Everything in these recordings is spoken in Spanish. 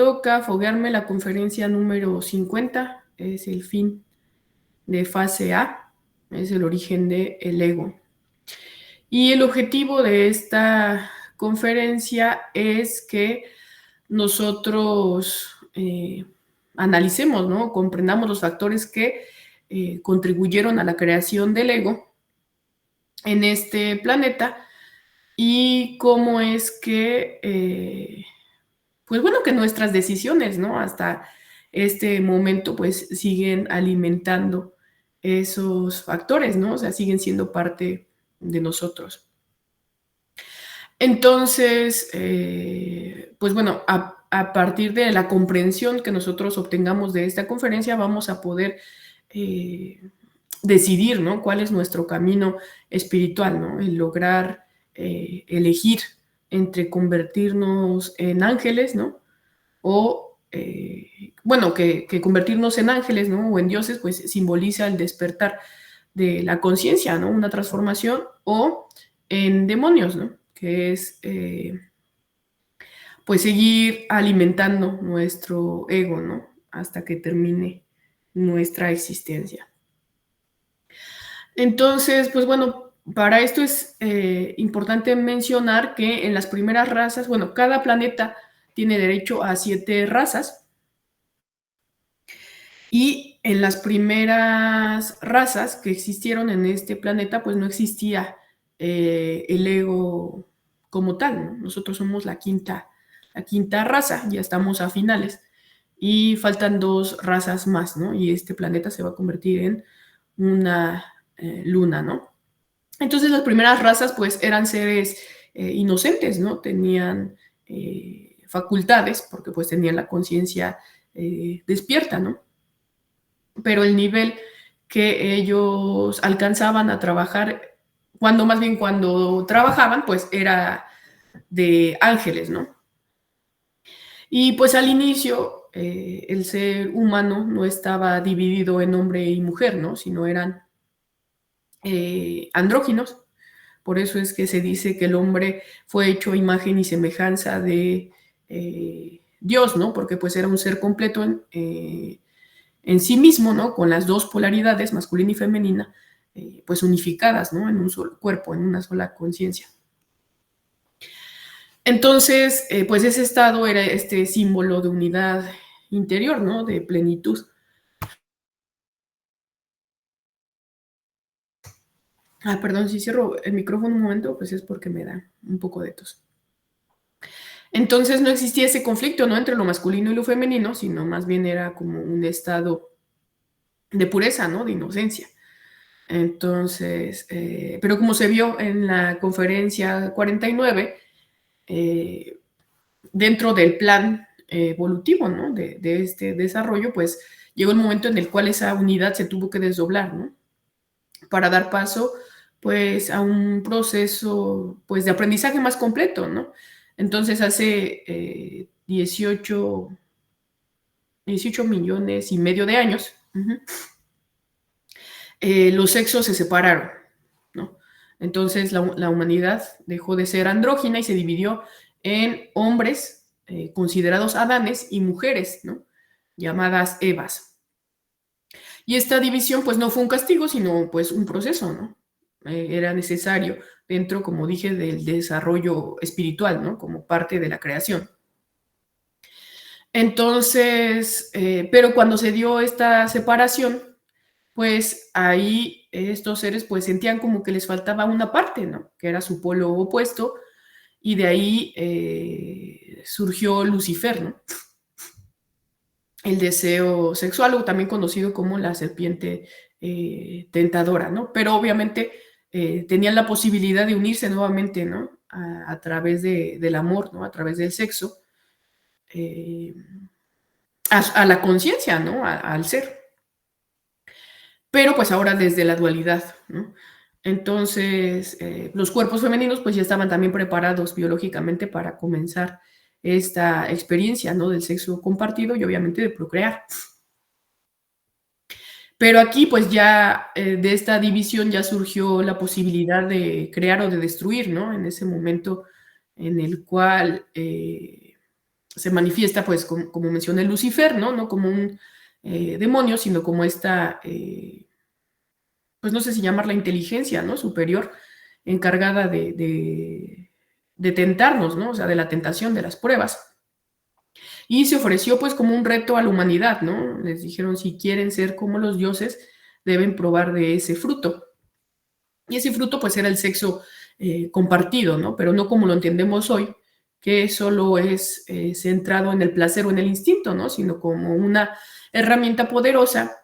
toca foguearme la conferencia número 50, es el fin de fase A, es el origen del ego. Y el objetivo de esta conferencia es que nosotros analicemos, ¿no? Comprendamos los factores que contribuyeron a la creación del ego en este planeta y cómo es que, pues bueno, que nuestras decisiones, ¿no? Hasta este momento, pues siguen alimentando esos factores, ¿no? O sea, siguen siendo parte de nosotros. Entonces, pues bueno, a partir de la comprensión que nosotros obtengamos de esta conferencia, vamos a poder decidir, ¿no? Cuál es nuestro camino espiritual, ¿no? El lograr elegir entre convertirnos en ángeles, ¿no? O, bueno, que convertirnos en ángeles, ¿no? O en dioses, pues simboliza el despertar de la conciencia, ¿no? Una transformación, o en demonios, ¿no? Que es, pues, seguir alimentando nuestro ego, ¿no? Hasta que termine nuestra existencia. Entonces, pues bueno, para esto es importante mencionar que en las primeras razas, bueno, cada planeta tiene derecho a 7 razas, y en las primeras razas que existieron en este planeta, pues no existía el ego como tal, ¿no? Nosotros somos la quinta raza, ya estamos a finales, y faltan 2 razas más, ¿no? Y este planeta se va a convertir en una luna, ¿no? Entonces las primeras razas pues eran seres inocentes, ¿no? Tenían facultades porque pues tenían la conciencia despierta, ¿no? Pero el nivel que ellos alcanzaban a trabajar, cuando trabajaban, pues era de ángeles, ¿no? Y pues al inicio el ser humano no estaba dividido en hombre y mujer, ¿no? Sino eran andróginos. Por eso es que se dice que el hombre fue hecho a imagen y semejanza de Dios, ¿no? Porque pues era un ser completo en sí mismo, ¿no? Con las 2 polaridades, masculina y femenina, pues unificadas, ¿no? En un solo cuerpo, en una sola conciencia. Entonces, pues ese estado era este símbolo de unidad interior, ¿no? De plenitud. Perdón, si cierro el micrófono un momento, pues es porque me da un poco de tos. Entonces no existía ese conflicto, ¿no? Entre lo masculino y lo femenino, sino más bien era como un estado de pureza, ¿no? De inocencia. Entonces, pero como se vio en la conferencia 49, dentro del plan evolutivo, ¿no? De este desarrollo, pues llegó el momento en el cual esa unidad se tuvo que desdoblar, ¿no? Para dar paso, pues, a un proceso, pues, de aprendizaje más completo, ¿no? Entonces, hace 18 millones y medio de años, los sexos se separaron, ¿no? Entonces, la humanidad dejó de ser andrógina y se dividió en hombres, considerados Adanes, y mujeres, ¿no? Llamadas Evas. Y esta división, pues, no fue un castigo, sino, pues, un proceso, ¿no? Era necesario dentro, como dije, del desarrollo espiritual, ¿no? Como parte de la creación. Entonces, pero cuando se dio esta separación, pues ahí estos seres pues sentían como que les faltaba una parte, ¿no? Que era su polo opuesto, y de ahí surgió Lucifer, ¿no? El deseo sexual, o también conocido como la serpiente tentadora, ¿no? Pero obviamente tenían la posibilidad de unirse nuevamente, ¿no? A través del amor, ¿no? A través del sexo, a la conciencia, ¿no? Al ser. Pero pues ahora desde la dualidad, ¿no? Entonces, los cuerpos femeninos pues ya estaban también preparados biológicamente para comenzar esta experiencia, ¿no? Del sexo compartido y obviamente de procrear. Pero aquí pues ya de esta división ya surgió la posibilidad de crear o de destruir, ¿no? En ese momento en el cual se manifiesta, pues, como mencioné, Lucifer, ¿no? No como un demonio, sino como esta, pues no sé si llamarla inteligencia, ¿no? Superior, encargada de tentarnos, ¿no? O sea, de la tentación, de las pruebas. Y se ofreció pues como un reto a la humanidad, ¿no? Les dijeron, si quieren ser como los dioses, deben probar de ese fruto. Y ese fruto pues era el sexo compartido, ¿no? Pero no como lo entendemos hoy, que solo es centrado en el placer o en el instinto, ¿no? Sino como una herramienta poderosa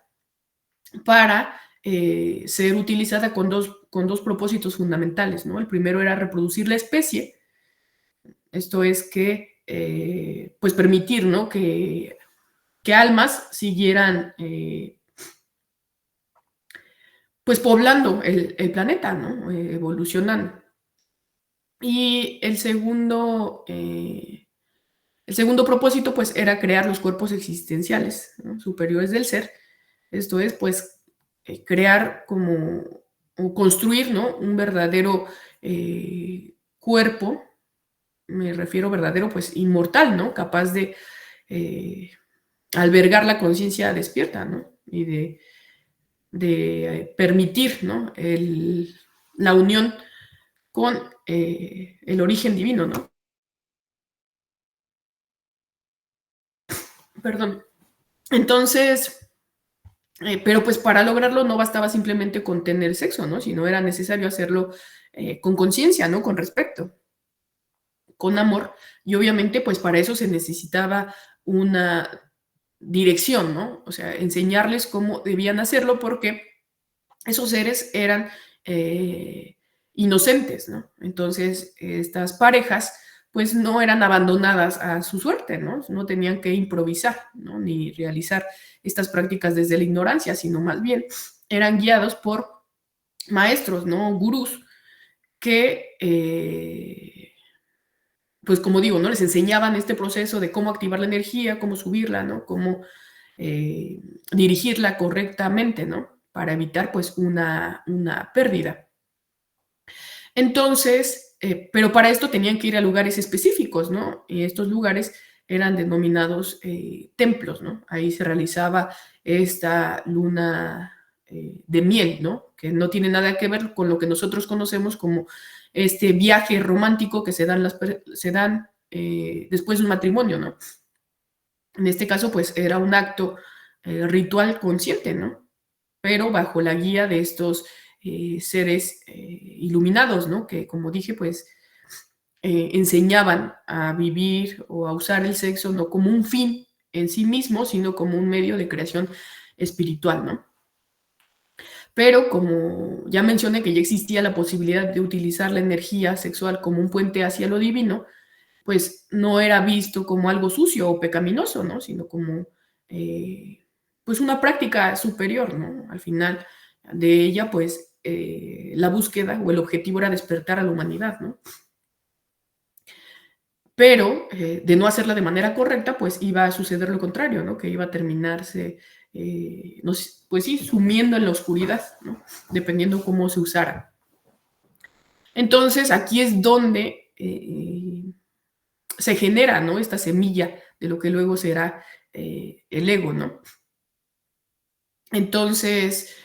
para ser utilizada con dos propósitos fundamentales, ¿no? El primero era reproducir la especie, esto es que, pues permitir, ¿no? Que almas siguieran, pues poblando el planeta, ¿no? Evolucionando. Y el segundo propósito, pues, era crear los cuerpos existenciales, ¿no? Superiores del ser. Esto es, pues, crear como o construir, ¿no? Un verdadero cuerpo, me refiero verdadero, pues, inmortal, ¿no? Capaz de eh, albergar la conciencia despierta, ¿no? Y de permitir, ¿no? La unión con el origen divino, ¿no? Perdón. Entonces, pero pues para lograrlo no bastaba simplemente con tener sexo, ¿no? Sino era necesario hacerlo con conciencia, ¿no? Con respeto, con amor. Y obviamente, pues para eso se necesitaba una dirección, ¿no? O sea, enseñarles cómo debían hacerlo porque esos seres eran inocentes, ¿no? Entonces, estas parejas, pues no eran abandonadas a su suerte, ¿no? No tenían que improvisar, ¿no? Ni realizar estas prácticas desde la ignorancia, sino más bien eran guiados por maestros, ¿no? Gurús que, pues como digo, ¿no? Les enseñaban este proceso de cómo activar la energía, cómo subirla, ¿no? Cómo eh, dirigirla correctamente, ¿no? Para evitar pues una pérdida. Entonces, pero para esto tenían que ir a lugares específicos, ¿no? Y estos lugares eran denominados templos, ¿no? Ahí se realizaba esta luna de miel, ¿no? Que no tiene nada que ver con lo que nosotros conocemos como este viaje romántico que se dan después de un matrimonio, ¿no? En este caso, pues era un acto ritual consciente, ¿no? Pero bajo la guía de estos seres iluminados, ¿no? Que como dije, pues enseñaban a vivir o a usar el sexo no como un fin en sí mismo, sino como un medio de creación espiritual, ¿no? Pero como ya mencioné que ya existía la posibilidad de utilizar la energía sexual como un puente hacia lo divino, pues no era visto como algo sucio o pecaminoso, ¿no? Sino como pues una práctica superior, ¿no? Al final de ella, pues la búsqueda o el objetivo era despertar a la humanidad, ¿no? Pero de no hacerla de manera correcta, pues iba a suceder lo contrario, ¿no? Que iba a terminarse, no sé, pues sí, sumiendo en la oscuridad, ¿no? Dependiendo cómo se usara. Entonces, aquí es donde se genera, ¿no? Esta semilla de lo que luego será el ego, ¿no? Entonces,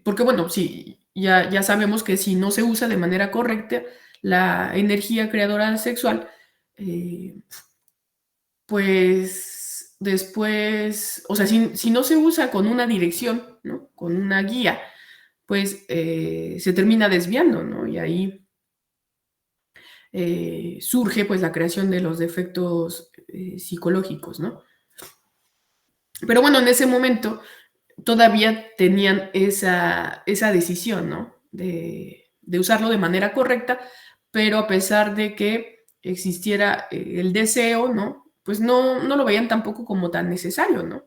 porque bueno, sí, ya sabemos que si no se usa de manera correcta la energía creadora sexual, eh, pues después, o sea, si no se usa con una dirección, ¿no? Con una guía, pues se termina desviando, ¿no? Y ahí surge pues la creación de los defectos psicológicos, ¿no? Pero bueno, en ese momento todavía tenían esa decisión, ¿no? De usarlo de manera correcta, pero a pesar de que existiera el deseo, ¿no? Pues no lo veían tampoco como tan necesario, ¿no?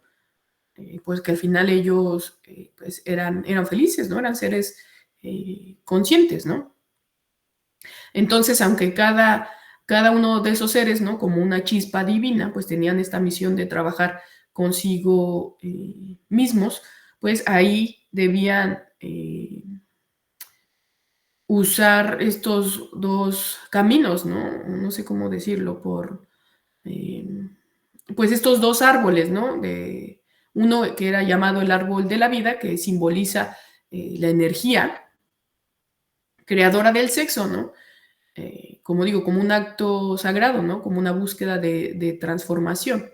Pues que al final ellos pues eran felices, ¿no? Eran seres conscientes, ¿no? Entonces, aunque cada uno de esos seres, ¿no? Como una chispa divina, pues tenían esta misión de trabajar consigo mismos, pues ahí debían usar estos dos caminos, ¿no? No sé cómo decirlo, pues estos dos árboles, ¿no? Uno que era llamado el árbol de la vida, que simboliza la energía creadora del sexo, ¿no? Como digo, como un acto sagrado, ¿no? Como una búsqueda de transformación.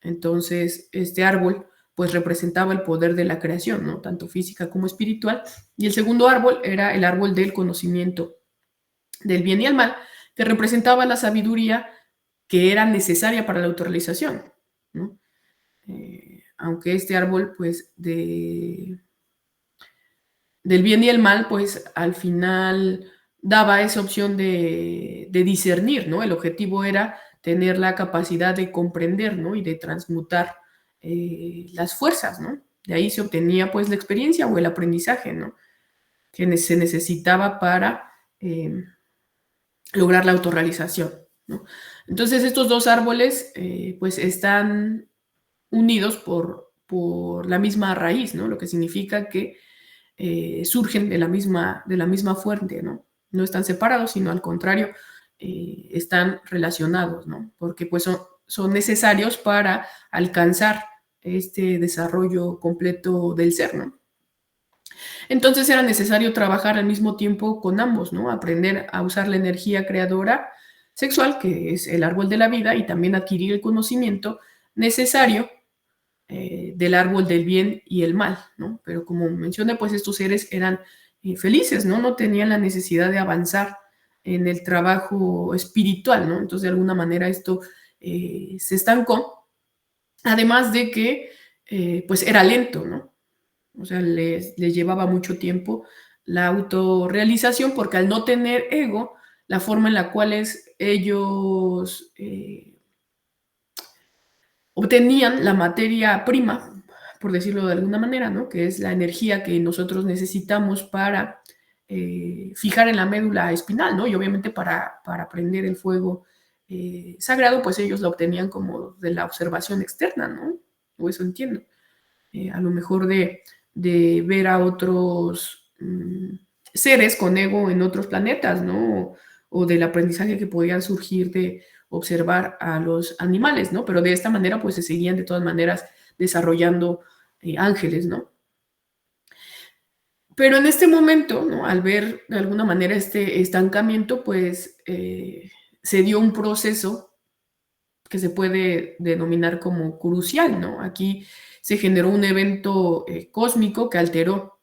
Entonces, este árbol pues representaba el poder de la creación, ¿no? Tanto física como espiritual. Y el segundo árbol era el árbol del conocimiento del bien y el mal, que representaba la sabiduría que era necesaria para la autorrealización, ¿no? Aunque este árbol, pues, del bien y el mal, pues, al final daba esa opción de discernir, ¿no? El objetivo era tener la capacidad de comprender, ¿no? Y de transmutar las fuerzas, ¿no? De ahí se obtenía, pues, la experiencia o el aprendizaje, ¿no? Que se necesitaba para lograr la autorrealización, ¿no? Entonces, estos dos árboles, pues, están unidos por la misma raíz, ¿no? Lo que significa que surgen de la misma fuente, ¿no? No están separados, sino al contrario, están relacionados, ¿no? Porque pues son necesarios para alcanzar este desarrollo completo del ser, ¿no? Entonces era necesario trabajar al mismo tiempo con ambos, ¿no? Aprender a usar la energía creadora sexual, que es el árbol de la vida, y también adquirir el conocimiento necesario del árbol del bien y el mal, ¿no? Pero como mencioné, pues estos seres eran felices, ¿no? No tenían la necesidad de avanzar en el trabajo espiritual, ¿no? Entonces, de alguna manera esto se estancó, además de que, pues, era lento, ¿no? O sea, les llevaba mucho tiempo la autorrealización, porque al no tener ego, la forma en la cual ellos obtenían la materia prima, por decirlo de alguna manera, ¿no? Que es la energía que nosotros necesitamos para fijar en la médula espinal, ¿no? Y obviamente para prender el fuego sagrado, pues ellos la obtenían como de la observación externa, ¿no? O eso entiendo. A lo mejor de ver a otros seres con ego en otros planetas, ¿no? O del aprendizaje que podían surgir de observar a los animales, ¿no? Pero de esta manera, pues se seguían de todas maneras desarrollando ángeles, ¿no? Pero en este momento, ¿no? Al ver de alguna manera este estancamiento, pues se dio un proceso que se puede denominar como crucial, ¿no? Aquí se generó un evento cósmico que alteró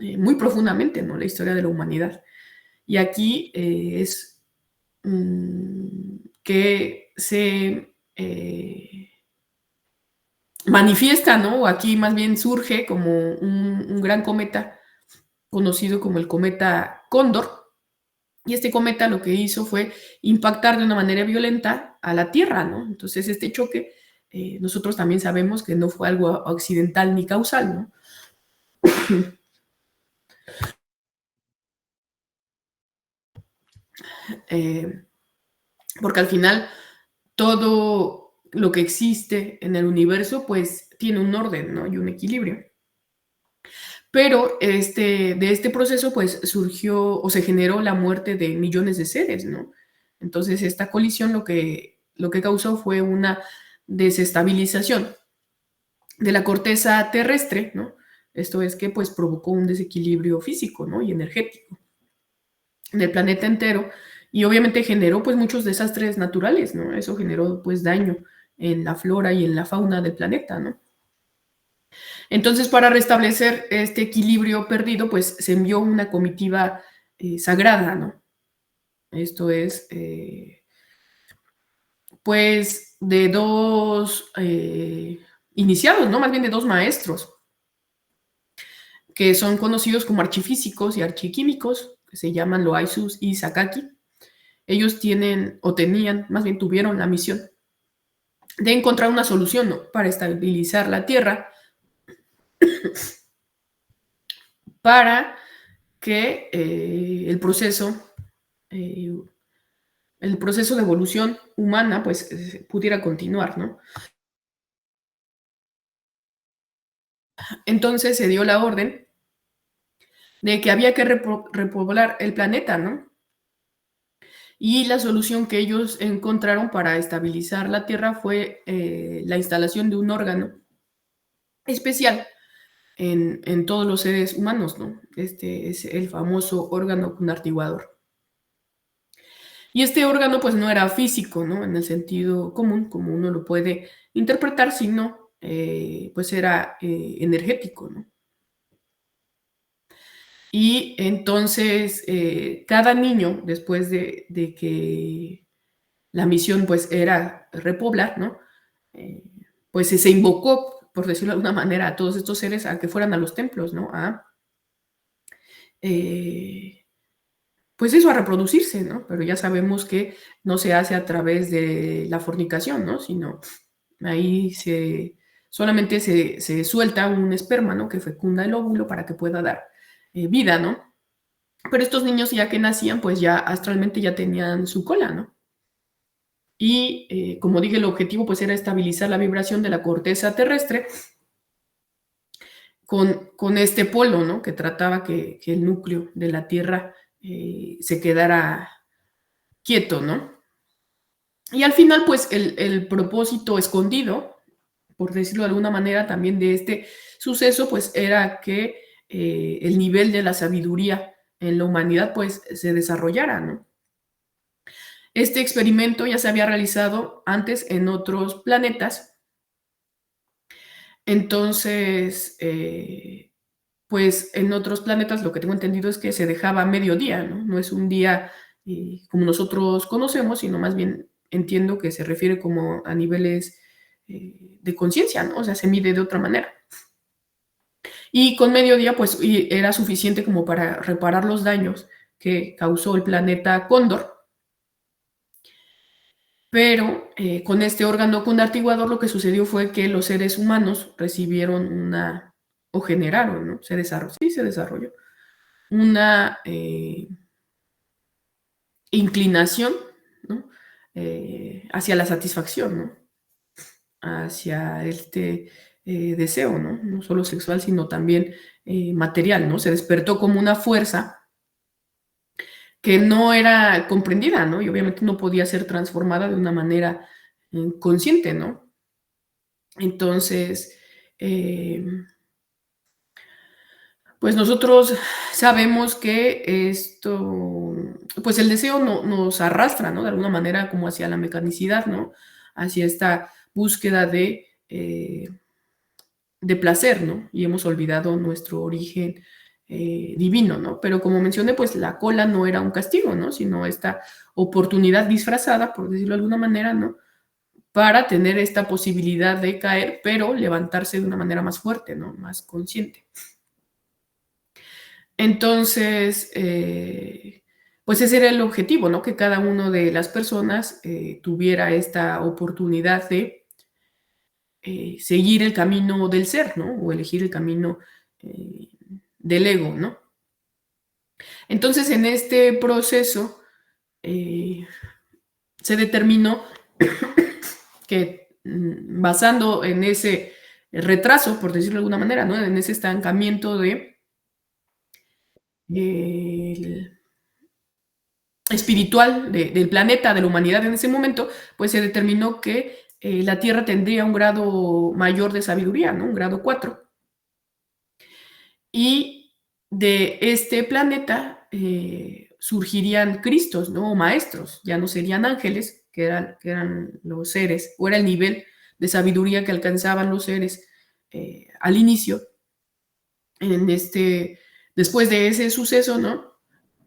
muy profundamente, ¿no? La historia de la humanidad. Y aquí es que se manifiesta, ¿no? O aquí más bien surge como un gran cometa conocido como el cometa Cóndor. Y este cometa lo que hizo fue impactar de una manera violenta a la Tierra, ¿no? Entonces este choque, nosotros también sabemos que no fue algo accidental ni causal, ¿no? Eh, porque al final todo lo que existe en el universo, pues tiene un orden, ¿no? Y un equilibrio. Pero de este proceso, pues surgió o se generó la muerte de millones de seres, ¿no? Entonces, esta colisión lo que causó fue una desestabilización de la corteza terrestre, ¿no? Esto es que pues provocó un desequilibrio físico, ¿no? Y energético en el planeta entero y obviamente generó pues muchos desastres naturales, ¿no? Eso generó pues daño en la flora y en la fauna del planeta, ¿no? Entonces, para restablecer este equilibrio perdido, pues se envió una comitiva sagrada, ¿no? Esto es, pues, de dos iniciados, ¿no? Más bien de dos maestros, que son conocidos como archifísicos y archiquímicos, que se llaman Loaizus y Sakaki. Ellos tienen, o tenían, más bien tuvieron la misión de encontrar una solución, ¿no? Para estabilizar la Tierra, para que eh, el proceso de evolución humana pues pudiera continuar, ¿no? Entonces se dio la orden de que había que repoblar el planeta, ¿no? Y la solución que ellos encontraron para estabilizar la Tierra fue la instalación de un órgano especial en todos los seres humanos, ¿no? Este es el famoso órgano cunartiguador. Y este órgano, pues, no era físico, ¿no? En el sentido común, como uno lo puede interpretar, sino, pues, era, energético, ¿no? Y entonces, cada niño, después de que la misión, pues, era repoblar, ¿no? Eh, pues, se invocó, por decirlo de alguna manera, a todos estos seres a que fueran a los templos, ¿no? Eh, pues eso, a reproducirse, ¿no? Pero ya sabemos que no se hace a través de la fornicación, ¿no? Sino ahí solamente se suelta un esperma, ¿no? Que fecunda el óvulo para que pueda dar vida, ¿no? Pero estos niños ya que nacían, pues ya astralmente ya tenían su cola, ¿no? Y como dije, el objetivo pues era estabilizar la vibración de la corteza terrestre con este polo, ¿no? Que trataba que el núcleo de la Tierra se quedara quieto, ¿no? Y al final, pues el propósito escondido, por decirlo de alguna manera, también de este suceso, pues era que el nivel de la sabiduría en la humanidad, pues se desarrollara, ¿no? Este experimento ya se había realizado antes en otros planetas, entonces, pues en otros planetas lo que tengo entendido es que se dejaba a mediodía, ¿no? No es un día como nosotros conocemos, sino más bien entiendo que se refiere como a niveles de conciencia, ¿no? O sea, se mide de otra manera. Y con mediodía, pues era suficiente como para reparar los daños que causó el planeta Cóndor, pero con este órgano conartiguador lo que sucedió fue que los seres humanos recibieron o generaron, ¿no? Se desarrolló una inclinación, ¿no? Hacia la satisfacción, ¿no? Hacia este deseo, ¿no? No solo sexual, sino también material, ¿no? Se despertó como una fuerza que no era comprendida, ¿no? Y obviamente no podía ser transformada de una manera consciente, ¿no? Entonces, eh, pues nosotros sabemos que esto, pues el deseo nos arrastra, ¿no? De alguna manera como hacia la mecanicidad, ¿no? Hacia esta búsqueda de placer, ¿no? Y hemos olvidado nuestro origen divino, ¿no? Pero como mencioné, pues la cola no era un castigo, ¿no? Sino esta oportunidad disfrazada, por decirlo de alguna manera, ¿no? Para tener esta posibilidad de caer, pero levantarse de una manera más fuerte, ¿no? Más consciente. Entonces, pues ese era el objetivo, ¿no? Que cada una de las personas tuviera esta oportunidad de seguir el camino del ser, ¿no? O elegir el camino eh, del ego, ¿no? Entonces, en este proceso eh, se determinó que basando en ese retraso, por decirlo de alguna manera, ¿no? En ese estancamiento del espiritual del planeta, de la humanidad en ese momento, pues se determinó que la Tierra tendría un grado mayor de sabiduría, ¿no? Un grado 4. Y de este planeta surgirían Cristos, ¿no? O maestros, ya no serían ángeles, que eran los seres, o era el nivel de sabiduría que alcanzaban los seres al inicio, en después de ese suceso, ¿no?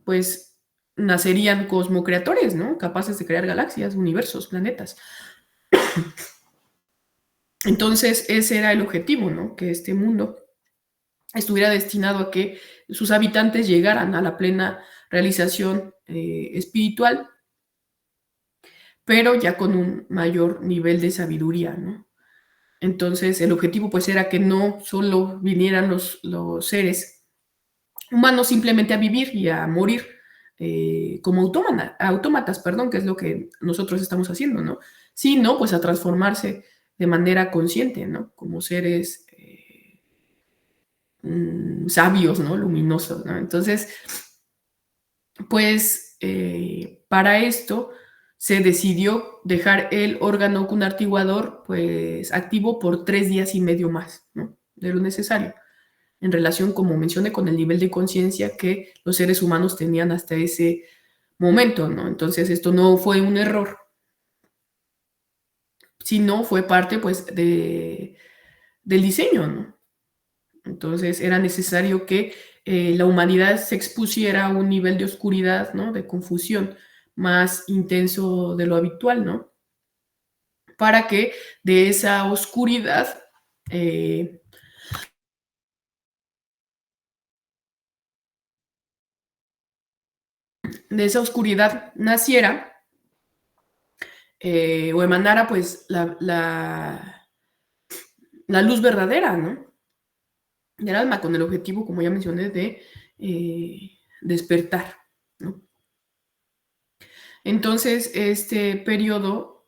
Pues nacerían cosmocreadores, ¿no? Capaces de crear galaxias, universos, planetas. Entonces, ese era el objetivo, ¿no? Que este mundo estuviera destinado a que sus habitantes llegaran a la plena realización espiritual, pero ya con un mayor nivel de sabiduría, ¿no? Entonces, el objetivo pues era que no solo vinieran los seres humanos simplemente a vivir y a morir como autómatas, perdón, que es lo que nosotros estamos haciendo, ¿no? Sino pues a transformarse de manera consciente, ¿no? Como seres sabios, ¿no? Luminosos, ¿no? Entonces, pues para esto se decidió dejar el órgano cunartiguador pues activo por 3 días y medio más, ¿no? De lo necesario, en relación, como mencioné, con el nivel de conciencia que los seres humanos tenían hasta ese momento, ¿no? Entonces esto no fue un error, sino fue parte pues del diseño, ¿no? Entonces era necesario que la humanidad se expusiera a un nivel de oscuridad, ¿no? De confusión más intenso de lo habitual, ¿no? Para que de esa oscuridad, eh, naciera o emanara pues la luz verdadera, ¿no? Del alma, con el objetivo, como ya mencioné, de despertar, ¿no? Entonces, este periodo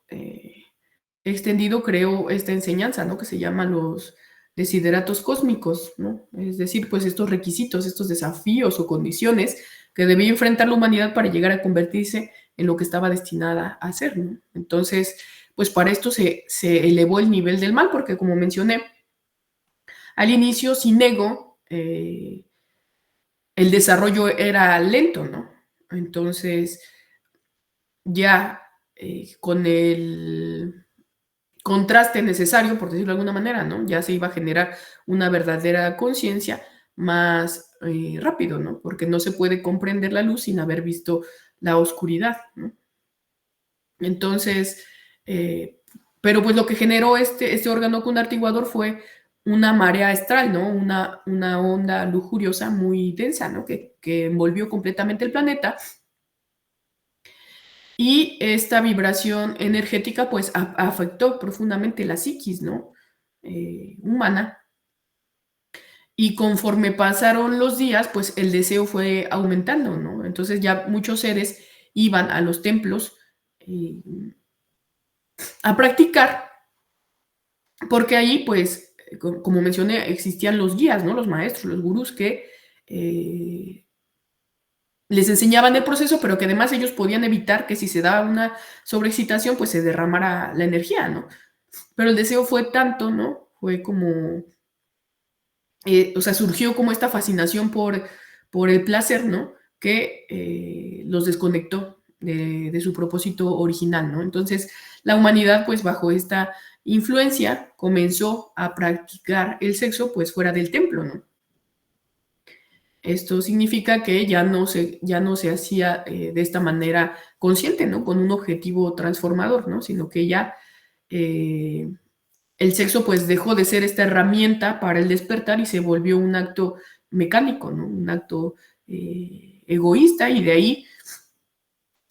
extendido creó esta enseñanza, ¿no? Que se llama los desideratos cósmicos, ¿no? Es decir, pues estos requisitos, estos desafíos o condiciones que debía enfrentar la humanidad para llegar a convertirse en lo que estaba destinada a ser, ¿no? Entonces, pues para esto se elevó el nivel del mal, porque como mencioné, al inicio, sin ego, el desarrollo era lento, ¿no? Entonces, ya con el contraste necesario, por decirlo de alguna manera, ¿no? Ya se iba a generar una verdadera conciencia más rápido, ¿no? Porque no se puede comprender la luz sin haber visto la oscuridad, ¿no? Entonces, eh, pero pues lo que generó este órgano cunartiguador fue una marea astral, ¿no? Una onda lujuriosa muy densa, ¿no? Que envolvió completamente el planeta, y esta vibración energética pues afectó profundamente la psiquis, ¿no? Humana. Y conforme pasaron los días, pues el deseo fue aumentando, ¿no? Entonces ya muchos seres iban a los templos eh, a practicar, porque ahí, pues, como mencioné, existían los guías, ¿no? Los maestros, los gurús que eh, les enseñaban el proceso, pero que además ellos podían evitar que si se daba una sobreexcitación, pues se derramara la energía, ¿no? Pero el deseo fue tanto, ¿no? Fue como, o sea, surgió como esta fascinación por el placer, ¿no? Que los desconectó de su propósito original, ¿no? Entonces, la humanidad, pues bajo esta influencia, comenzó a practicar el sexo, pues fuera del templo, ¿no? Esto significa que ya no se hacía de esta manera consciente, ¿no? Con un objetivo transformador, ¿no? Sino que ya eh, el sexo pues dejó de ser esta herramienta para el despertar y se volvió un acto mecánico, ¿no? Un acto egoísta, y de ahí,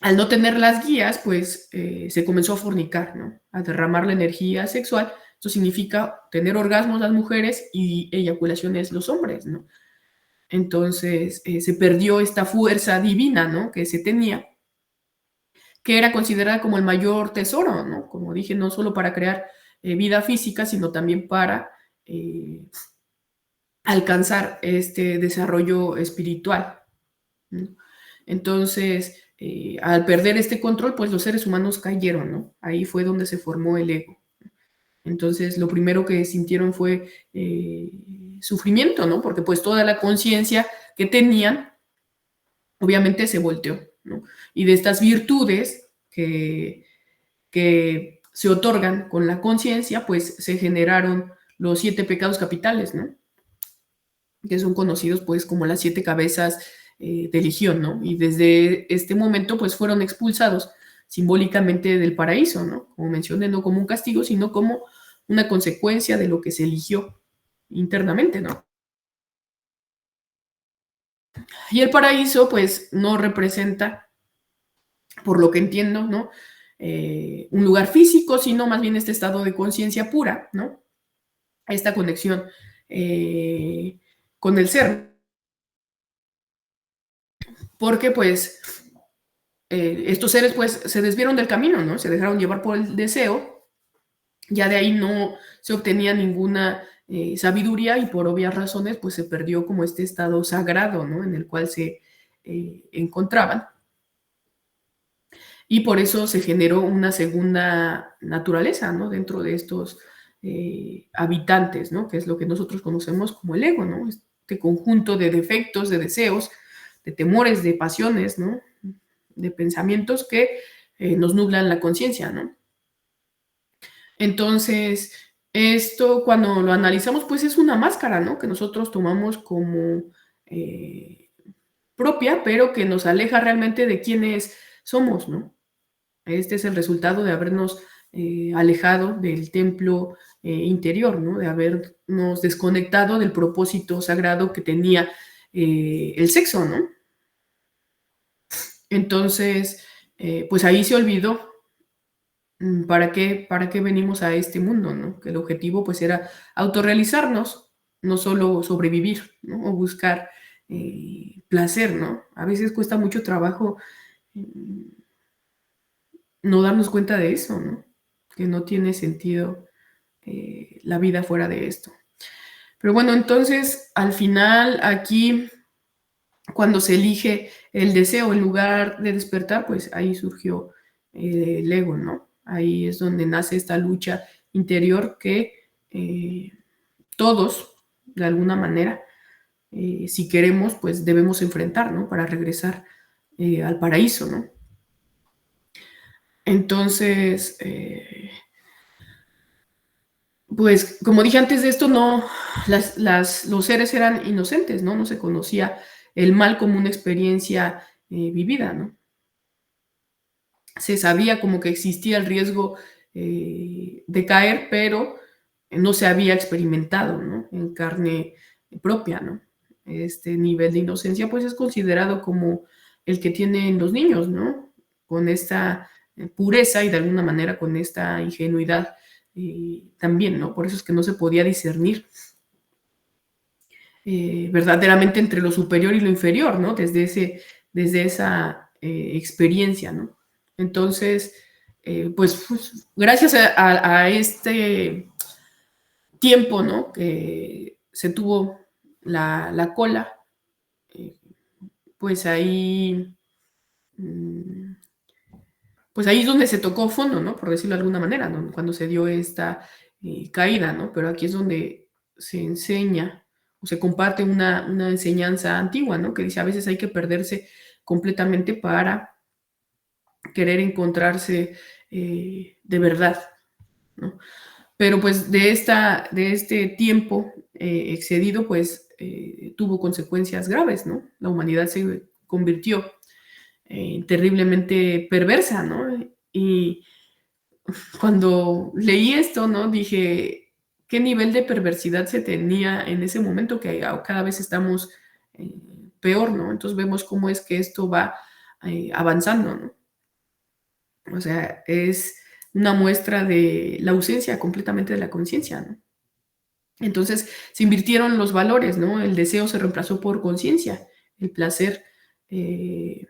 al no tener las guías, pues se comenzó a fornicar, ¿no? A derramar la energía sexual. Esto significa tener orgasmos las mujeres y eyaculaciones los hombres, ¿no? Entonces se perdió esta fuerza divina, ¿no? Que se tenía, que era considerada como el mayor tesoro, ¿no? Como dije, no solo para crear vida física, sino también para eh, alcanzar este desarrollo espiritual, ¿no? Entonces, al perder este control, pues los seres humanos cayeron, ¿no? Ahí fue donde se formó el ego. Entonces, lo primero que sintieron fue sufrimiento, ¿no? Porque pues toda la conciencia que tenían, obviamente se volteó, ¿no? Y de estas virtudes que se otorgan con la conciencia, pues se generaron los 7 pecados capitales, ¿no? Que son conocidos pues como las 7 cabezas de Legión, ¿no? Y desde este momento pues fueron expulsados simbólicamente del paraíso, ¿no? Como mencioné, no como un castigo, sino como una consecuencia de lo que se eligió internamente, ¿no? Y el paraíso pues no representa, por lo que entiendo, ¿no? Un lugar físico, sino más bien este estado de conciencia pura, ¿no? Esta conexión con el ser, porque pues estos seres pues se desvieron del camino, ¿no? Se dejaron llevar por el deseo, ya de ahí no se obtenía ninguna sabiduría, y por obvias razones pues se perdió como este estado sagrado, ¿no? En el cual se encontraban. Y por eso se generó una segunda naturaleza, ¿no? Dentro de estos habitantes, ¿no? Que es lo que nosotros conocemos como el ego, ¿no? Este conjunto de defectos, de deseos, de temores, de pasiones, ¿no? De pensamientos que nos nublan la conciencia, ¿no? Entonces, esto cuando lo analizamos, pues es una máscara, ¿no? Que nosotros tomamos como eh, propia, pero que nos aleja realmente de quiénes somos, ¿no? Este es el resultado de habernos alejado del templo interior, ¿no? De habernos desconectado del propósito sagrado que tenía el sexo, ¿no? Entonces, pues ahí se olvidó para qué venimos a este mundo, ¿no? Que el objetivo pues era autorrealizarnos, no solo sobrevivir, ¿no? O buscar placer, ¿no? A veces cuesta mucho trabajo mm, no darnos cuenta de eso, ¿no? Que no tiene sentido la vida fuera de esto. Pero bueno, entonces al final aquí, cuando se elige el deseo en lugar de despertar, pues ahí surgió el ego, ¿no? Ahí es donde nace esta lucha interior que todos, de alguna manera, si queremos, pues debemos enfrentar, ¿no? Para regresar al paraíso, ¿no? Entonces, pues como dije antes de esto, no, los seres eran inocentes, ¿no? No se conocía el mal como una experiencia vivida, ¿no? Se sabía como que existía el riesgo de caer, pero no se había experimentado, ¿no? En carne propia, ¿no? Este nivel de inocencia, pues es considerado como el que tienen los niños, ¿no? Con esta pureza y de alguna manera con esta ingenuidad también, ¿no? Por eso es que no se podía discernir verdaderamente entre lo superior y lo inferior, ¿no? Desde esa experiencia, ¿no? Entonces, pues, gracias a este tiempo, ¿no? Que se tuvo la cola, eh, pues ahí, mm, pues ahí es donde se tocó fondo, ¿no? Por decirlo de alguna manera, ¿no? Cuando se dio esta caída, ¿no? Pero aquí es donde se enseña o se comparte una enseñanza antigua, ¿no? Que dice a veces hay que perderse completamente para querer encontrarse de verdad, ¿no? Pero pues de este tiempo excedido, pues tuvo consecuencias graves, ¿no? La humanidad se convirtió terriblemente perversa, ¿no? Y cuando leí esto, ¿no? Dije, ¿qué nivel de perversidad se tenía en ese momento que cada vez estamos eh, peor, ¿no? Entonces vemos cómo es que esto va avanzando, ¿no? O sea, es una muestra de la ausencia completamente de la conciencia, ¿no? Entonces se invirtieron los valores, ¿no? El deseo se reemplazó por conciencia, el placer, eh,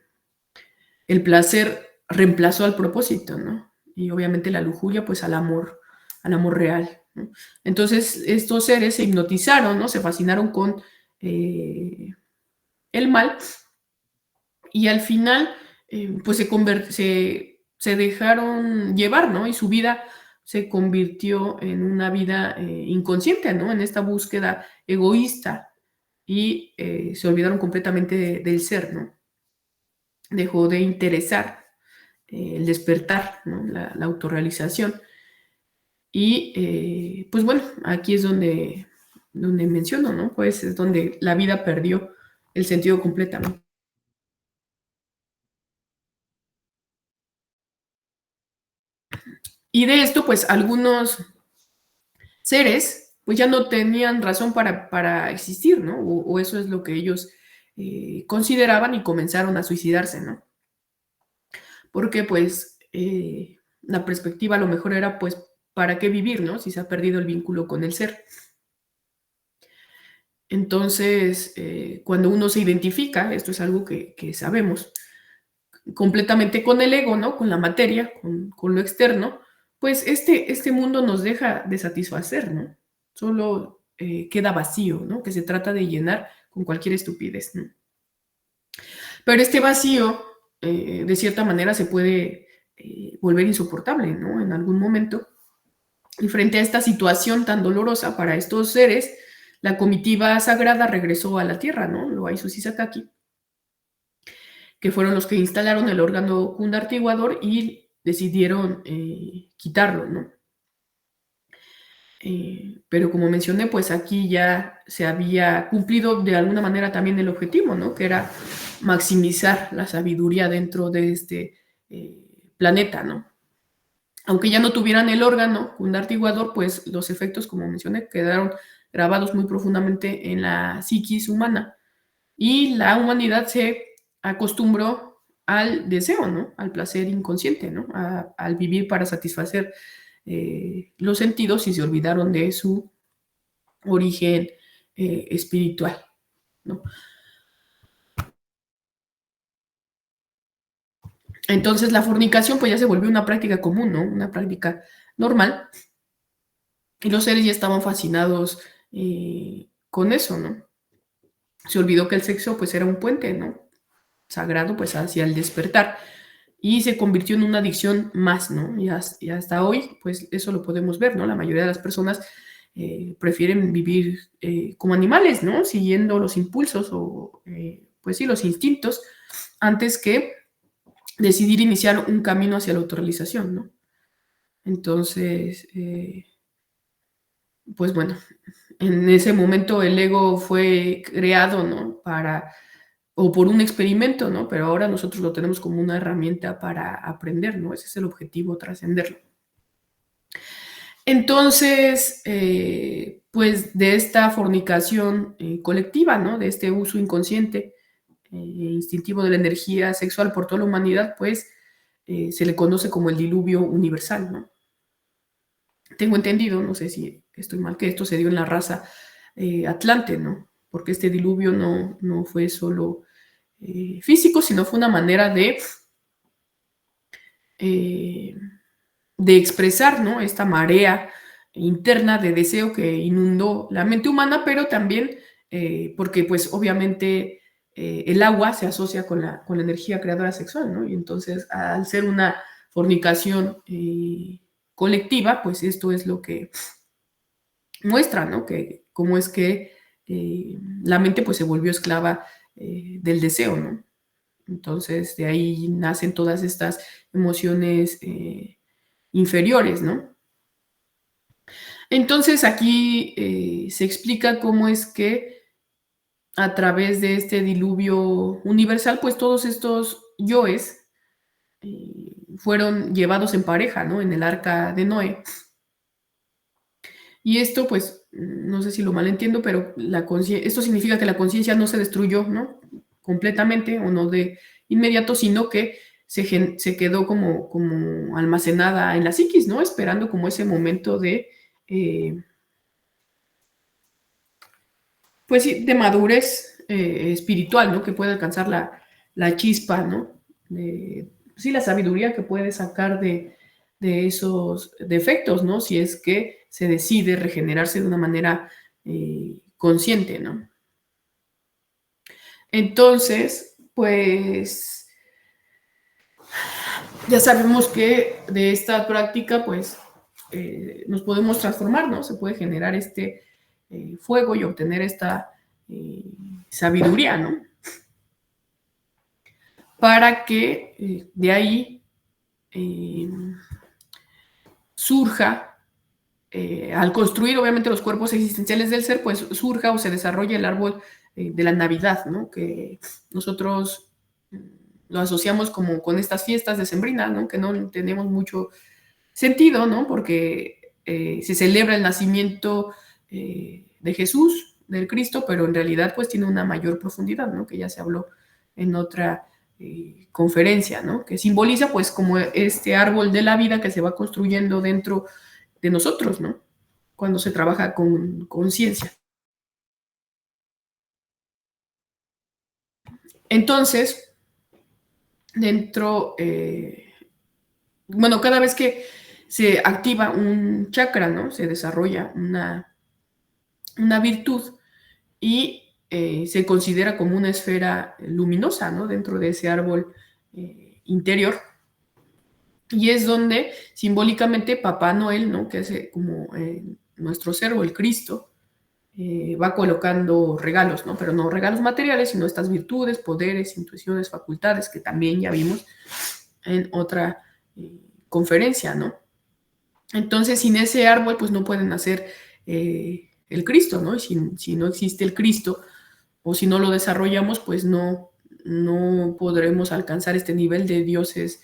el placer reemplazó al propósito, ¿no? Y obviamente la lujuria, pues al amor real, ¿no? Entonces estos seres se hipnotizaron, ¿no? Se fascinaron con eh, el mal y al final, pues se dejaron llevar, ¿no? Y su vida se convirtió en una vida inconsciente, ¿no? En esta búsqueda egoísta y se olvidaron completamente del ser, ¿no? Dejó de interesar el despertar, ¿no? La autorrealización. Y pues bueno, aquí es donde menciono, ¿no? Pues es donde la vida perdió el sentido completamente. Y de esto, pues algunos seres, pues ya no tenían razón para existir, ¿no? O eso es lo que ellos consideraban y comenzaron a suicidarse, ¿no? Porque pues la perspectiva a lo mejor era pues, ¿para qué vivir, no? Si se ha perdido el vínculo con el ser. Entonces, cuando uno se identifica, esto es algo que sabemos, completamente con el ego, ¿no? Con la materia, con lo externo, pues este mundo nos deja de satisfacer, ¿no? Solo queda vacío, ¿no? Que se trata de llenar con cualquier estupidez, ¿no? Pero este vacío, de cierta manera, se puede volver insoportable, ¿no? En algún momento. Y frente a esta situación tan dolorosa para estos seres, la comitiva sagrada regresó a la tierra, ¿no? Los Aizushi Sakaki, que fueron los que instalaron el órgano cundartiguador y decidieron quitarlo, ¿no? Pero como mencioné, pues aquí ya se había cumplido de alguna manera también el objetivo, ¿no? Que era maximizar la sabiduría dentro de este planeta, ¿no? Aunque ya no tuvieran el órgano cundartiguador, pues los efectos, como mencioné, quedaron grabados muy profundamente en la psiquis humana y la humanidad se acostumbró al deseo, ¿no? Al placer inconsciente, ¿no? Al vivir para satisfacer los sentidos y se olvidaron de su origen espiritual, ¿no? Entonces la fornicación pues ya se volvió una práctica común, ¿no? Una práctica normal y los seres ya estaban fascinados con eso, ¿no? Se olvidó que el sexo pues era un puente, ¿no? Sagrado pues hacia el despertar y se convirtió en una adicción más, ¿no? Y hasta hoy pues eso lo podemos ver, ¿no? La mayoría de las personas prefieren vivir como animales, ¿no? Siguiendo los impulsos o pues sí, los instintos antes que decidir iniciar un camino hacia la autorrealización, ¿no? Entonces, pues bueno, en ese momento el ego fue creado, ¿no? O por un experimento, ¿no? Pero ahora nosotros lo tenemos como una herramienta para aprender, ¿no? Ese es el objetivo, trascenderlo. Entonces, pues de esta fornicación colectiva, ¿no? De este uso inconsciente, instintivo de la energía sexual por toda la humanidad, pues se le conoce como el diluvio universal, ¿no? Tengo entendido, no sé si estoy mal, que esto se dio en la raza Atlante, ¿no? Porque este diluvio no fue solo físico, sino fue una manera eh, de expresar, ¿no? Esta marea interna de deseo que inundó la mente humana, pero también porque pues obviamente el agua se asocia con la energía creadora sexual, ¿no? Y entonces al ser una fornicación colectiva, pues esto es lo que muestra, ¿no? Que cómo es que la mente pues se volvió esclava del deseo, ¿no? Entonces de ahí nacen todas estas emociones inferiores, ¿no? Entonces aquí se explica cómo es que a través de este diluvio universal, pues todos estos yoes fueron llevados en pareja, ¿no? En el arca de Noé. Y esto, pues, no sé si lo malentiendo, pero esto significa que la conciencia no se destruyó, ¿no? Completamente o no de inmediato, sino que se quedó como almacenada en la psiquis, ¿no? Esperando como ese momento de, pues sí, de madurez espiritual, ¿no? Que puede alcanzar la chispa, ¿no? Sí, la sabiduría que puede sacar de esos defectos, ¿no? Si es que se decide regenerarse de una manera consciente, ¿no? Entonces, pues ya sabemos que de esta práctica, pues nos podemos transformar, ¿no? Se puede generar este fuego y obtener esta sabiduría, ¿no? Para que de ahí eh, surja, al construir obviamente los cuerpos existenciales del ser, pues surja o se desarrolle el árbol de la Navidad, ¿no? Que nosotros lo asociamos como con estas fiestas decembrinas, ¿no? Que no tenemos mucho sentido, ¿no? Porque se celebra el nacimiento de Jesús, del Cristo, pero en realidad pues tiene una mayor profundidad, ¿no? Que ya se habló en otra conferencia, ¿no? Que simboliza pues como este árbol de la vida que se va construyendo dentro de nosotros, ¿no? Cuando se trabaja con conciencia. Entonces, dentro, bueno, cada vez que se activa un chakra, ¿no? Se desarrolla una virtud y se considera como una esfera luminosa, ¿no? Dentro de ese árbol interior. Y es donde simbólicamente Papá Noel, ¿no? Que es como nuestro ser o el Cristo, va colocando regalos, ¿no? Pero no regalos materiales, sino estas virtudes, poderes, intuiciones, facultades, que también ya vimos en otra conferencia, ¿no? Entonces, sin ese árbol, pues no pueden hacer el Cristo, ¿no? Y si no existe el Cristo, o si no lo desarrollamos, pues no podremos alcanzar este nivel de dioses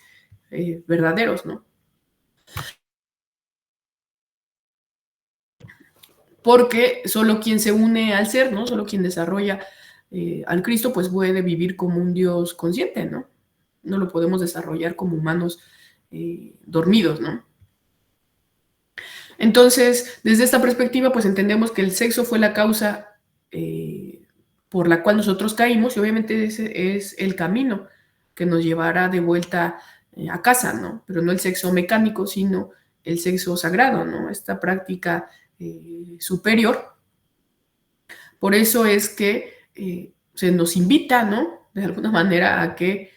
verdaderos, ¿no? Porque solo quien se une al ser, ¿no? Solo quien desarrolla al Cristo, pues puede vivir como un Dios consciente, ¿no? No lo podemos desarrollar como humanos dormidos, ¿no? Entonces, desde esta perspectiva, pues entendemos que el sexo fue la causa por la cual nosotros caímos y obviamente ese es el camino que nos llevará de vuelta a casa, ¿no? Pero no el sexo mecánico, sino el sexo sagrado, ¿no? Esta práctica superior. Por eso es que se nos invita, ¿no? De alguna manera a que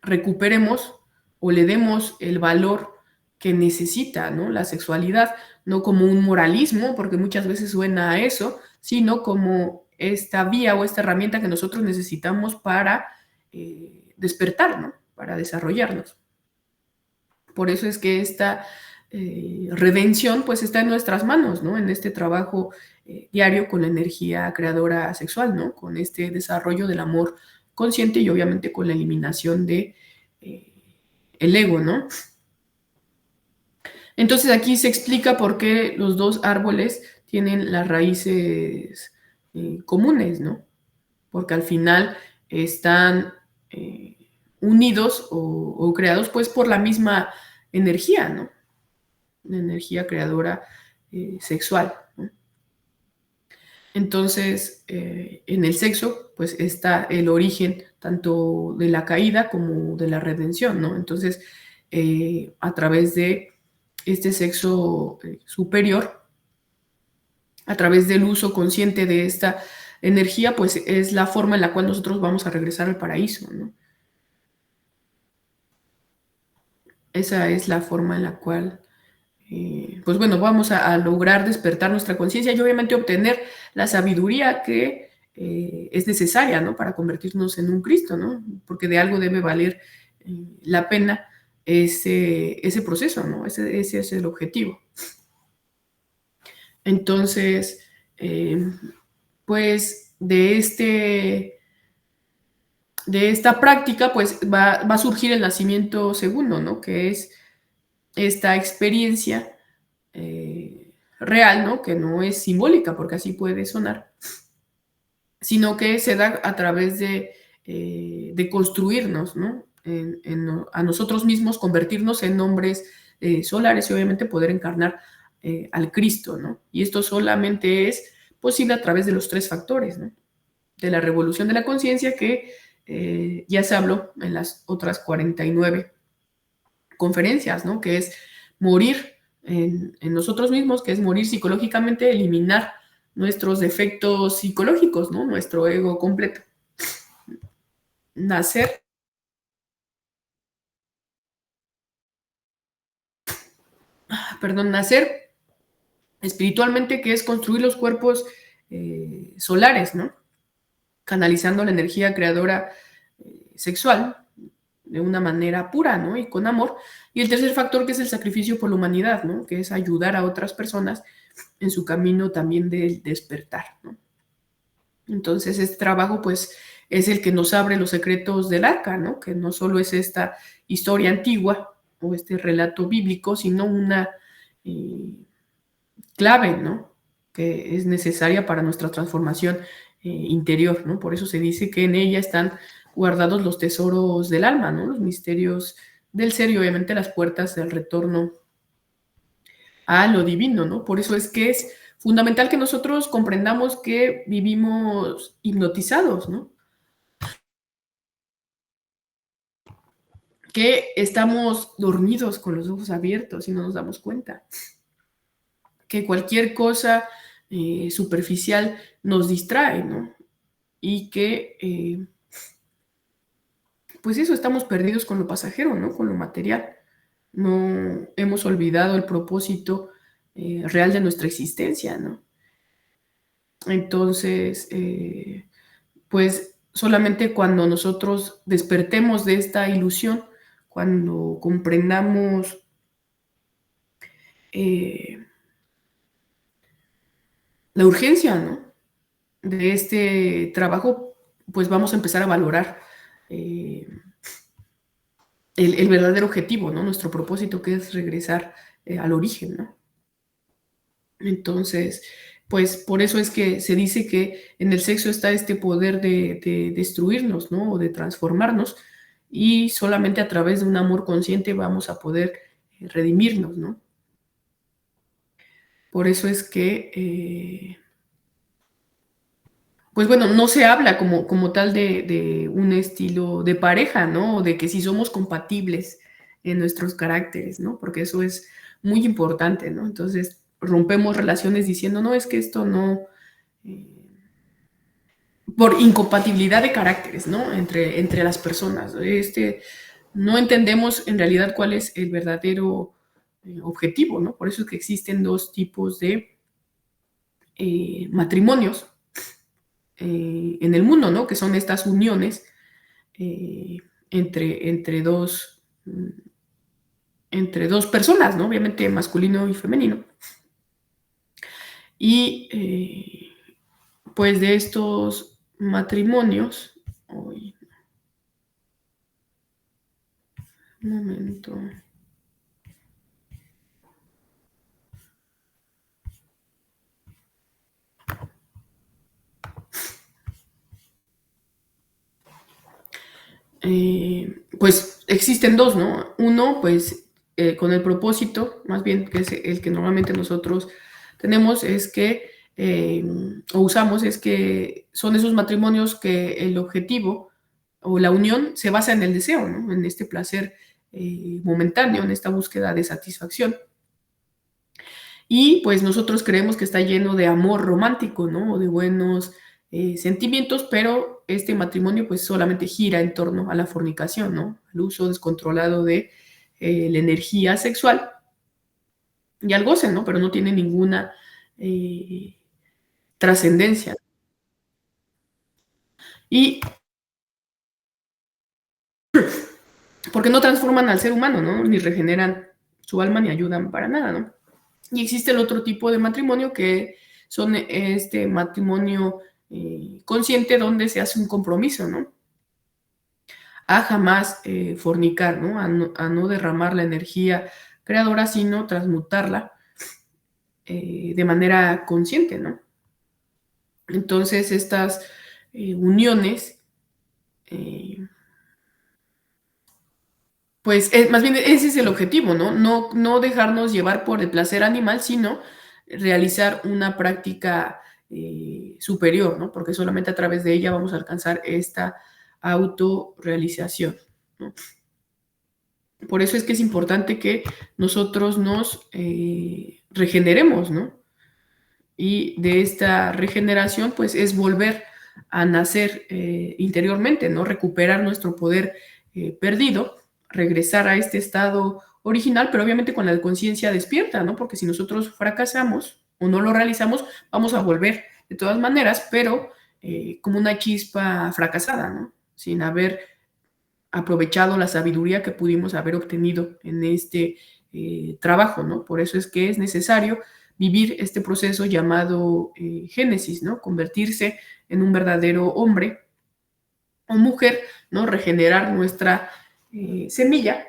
recuperemos o le demos el valor que necesita, ¿no? La sexualidad, no como un moralismo, porque muchas veces suena a eso, sino como esta vía o esta herramienta que nosotros necesitamos para despertar, ¿no? Para desarrollarnos. Por eso es que esta redención pues está en nuestras manos, ¿no? En este trabajo diario con la energía creadora sexual, ¿no? Con este desarrollo del amor consciente y obviamente con la eliminación de el ego, ¿no? Entonces aquí se explica por qué los dos árboles tienen las raíces comunes, ¿no? Porque al final están unidos o creados pues por la misma energía, ¿no? Una energía creadora sexual, ¿no? Entonces, en el sexo, pues está el origen tanto de la caída como de la redención, ¿no? Entonces, a través de este sexo superior, a través del uso consciente de esta energía, pues es la forma en la cual nosotros vamos a regresar al paraíso, ¿no? Esa es la forma en la cual pues bueno, vamos a lograr despertar nuestra conciencia y obviamente obtener la sabiduría que es necesaria, ¿no? Para convertirnos en un Cristo, ¿no? Porque de algo debe valer la pena ese proceso, ¿no? Ese es el objetivo. Entonces, pues de esta práctica, pues va a surgir el nacimiento segundo, ¿no? Que es esta experiencia real, ¿no? Que no es simbólica, porque así puede sonar, sino que se da a través de construirnos, ¿no? A nosotros mismos, convertirnos en hombres solares y obviamente poder encarnar al Cristo, ¿no? Y esto solamente es posible a través de los tres factores, ¿no? De la revolución de la conciencia que ya se habló en las otras 49 conferencias, ¿no? Que es morir en nosotros mismos, que es morir psicológicamente, eliminar nuestros defectos psicológicos, ¿no? Nuestro ego completo. Nacer, perdón, nacer espiritualmente, que es construir los cuerpos solares, ¿no? Canalizando la energía creadora sexual de una manera pura, ¿no? Y con amor. Y el tercer factor, que es el sacrificio por la humanidad, ¿no? Que es ayudar a otras personas en su camino también del despertar, ¿no? Entonces, este trabajo, pues, es el que nos abre los secretos del arca, ¿no? Que no solo es esta historia antigua o este relato bíblico, sino una eh, clave, ¿no? Que es necesaria para nuestra transformación interior, ¿no? Por eso se dice que en ella están guardados los tesoros del alma, ¿no? Los misterios del ser y obviamente las puertas del retorno a lo divino, ¿no? Por eso es que es fundamental que nosotros comprendamos que vivimos hipnotizados, ¿no? Que estamos dormidos con los ojos abiertos y no nos damos cuenta. Que cualquier cosa superficial nos distrae, ¿no? Y que pues eso, estamos perdidos con lo pasajero, ¿no? Con lo material. No hemos olvidado el propósito real de nuestra existencia, ¿no? Entonces, pues solamente cuando nosotros despertemos de esta ilusión, cuando comprendamos eh, la urgencia, ¿no? De este trabajo, pues vamos a empezar a valorar eh, el verdadero objetivo, ¿no? Nuestro propósito, que es regresar al origen, ¿no? Entonces, pues por eso es que se dice que en el sexo está este poder de destruirnos, ¿no? O de transformarnos, y solamente a través de un amor consciente vamos a poder redimirnos, ¿no? Por eso es que, pues bueno, no se habla como tal de un estilo de pareja, ¿no? O de que si somos compatibles en nuestros caracteres, ¿no? Porque eso es muy importante, ¿no? Entonces rompemos relaciones diciendo, no, es que esto no, eh, por incompatibilidad de caracteres, ¿no? Entre las personas. No entendemos en realidad cuál es el verdadero objetivo, ¿no? Por eso es que existen dos tipos de matrimonios en el mundo, ¿no? Que son estas uniones eh, entre dos, entre dos personas, ¿no? Obviamente masculino y femenino. Y pues de estos matrimonios, uy, un momento. Pues existen dos, ¿no? Uno, pues con el propósito, más bien que es el que normalmente nosotros tenemos, es que, o usamos, es que son esos matrimonios que el objetivo o la unión se basa en el deseo, ¿no? En este placer momentáneo, en esta búsqueda de satisfacción. Y pues nosotros creemos que está lleno de amor romántico, ¿no? O de buenos sentimientos, pero este matrimonio pues solamente gira en torno a la fornicación, ¿no? Al uso descontrolado de la energía sexual y al goce, ¿no? Pero no tiene ninguna eh, trascendencia. Y porque no transforman al ser humano, ¿no? Ni regeneran su alma ni ayudan para nada, ¿no? Y existe el otro tipo de matrimonio que son este matrimonio consciente donde se hace un compromiso, ¿no? A jamás fornicar, ¿no? A no derramar la energía creadora, sino transmutarla de manera consciente, ¿no? Entonces, estas uniones, eh, pues más bien ese es el objetivo, ¿no? No dejarnos llevar por el placer animal, sino realizar una práctica superior, ¿no? Porque solamente a través de ella vamos a alcanzar esta autorrealización, ¿no? Por eso es que es importante que nosotros nos regeneremos, ¿no? Y de esta regeneración, pues es volver a nacer interiormente, ¿no? Recuperar nuestro poder perdido, regresar a este estado original, pero obviamente con la conciencia despierta, ¿no? Porque si nosotros fracasamos o no lo realizamos, vamos a volver de todas maneras, pero como una chispa fracasada, ¿no? Sin haber aprovechado la sabiduría que pudimos haber obtenido en este trabajo, ¿no? Por eso es que es necesario vivir este proceso llamado génesis, ¿no? Convertirse en un verdadero hombre o mujer, ¿no? Regenerar nuestra semilla.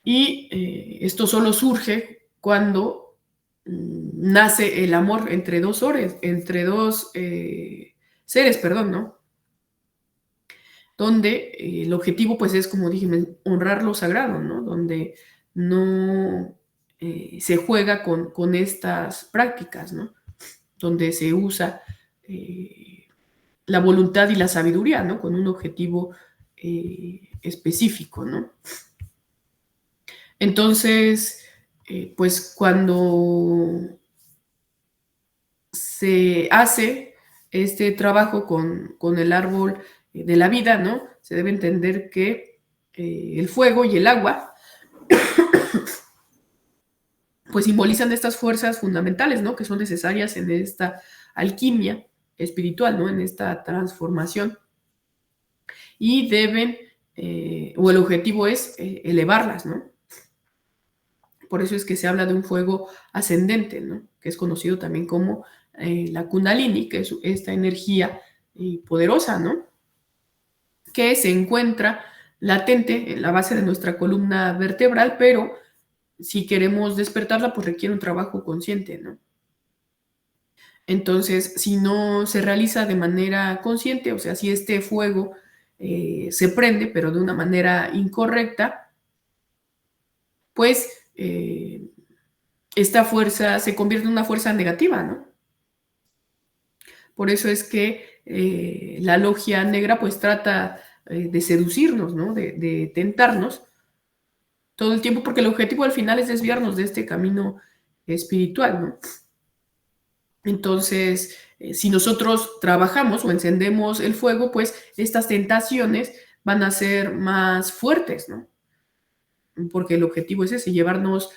Y esto solo surge cuando nace el amor entre dos seres, perdón, ¿no? Donde el objetivo pues es, como dije, honrar lo sagrado, ¿no? Donde no se juega con estas prácticas, ¿no? Donde se usa la voluntad y la sabiduría, ¿no? Con un objetivo específico, ¿no? Entonces, pues cuando se hace este trabajo con el árbol de la vida, ¿no? Se debe entender que el fuego y el agua pues simbolizan estas fuerzas fundamentales, ¿no? Que son necesarias en esta alquimia espiritual, ¿no? En esta transformación y deben, o el objetivo es elevarlas, ¿no? Por eso es que se habla de un fuego ascendente, ¿no? Que es conocido también como la Kundalini, que es esta energía poderosa, ¿no? Que se encuentra latente en la base de nuestra columna vertebral, pero si queremos despertarla, pues requiere un trabajo consciente, ¿no? Entonces, si no se realiza de manera consciente, o sea, si este fuego se prende, pero de una manera incorrecta, pues esta fuerza se convierte en una fuerza negativa, ¿no? Por eso es que la logia negra pues trata de seducirnos, ¿no? De tentarnos todo el tiempo, porque el objetivo al final es desviarnos de este camino espiritual, ¿no? Entonces, si nosotros trabajamos o encendemos el fuego, pues estas tentaciones van a ser más fuertes, ¿no? Porque el objetivo es ese, llevarnos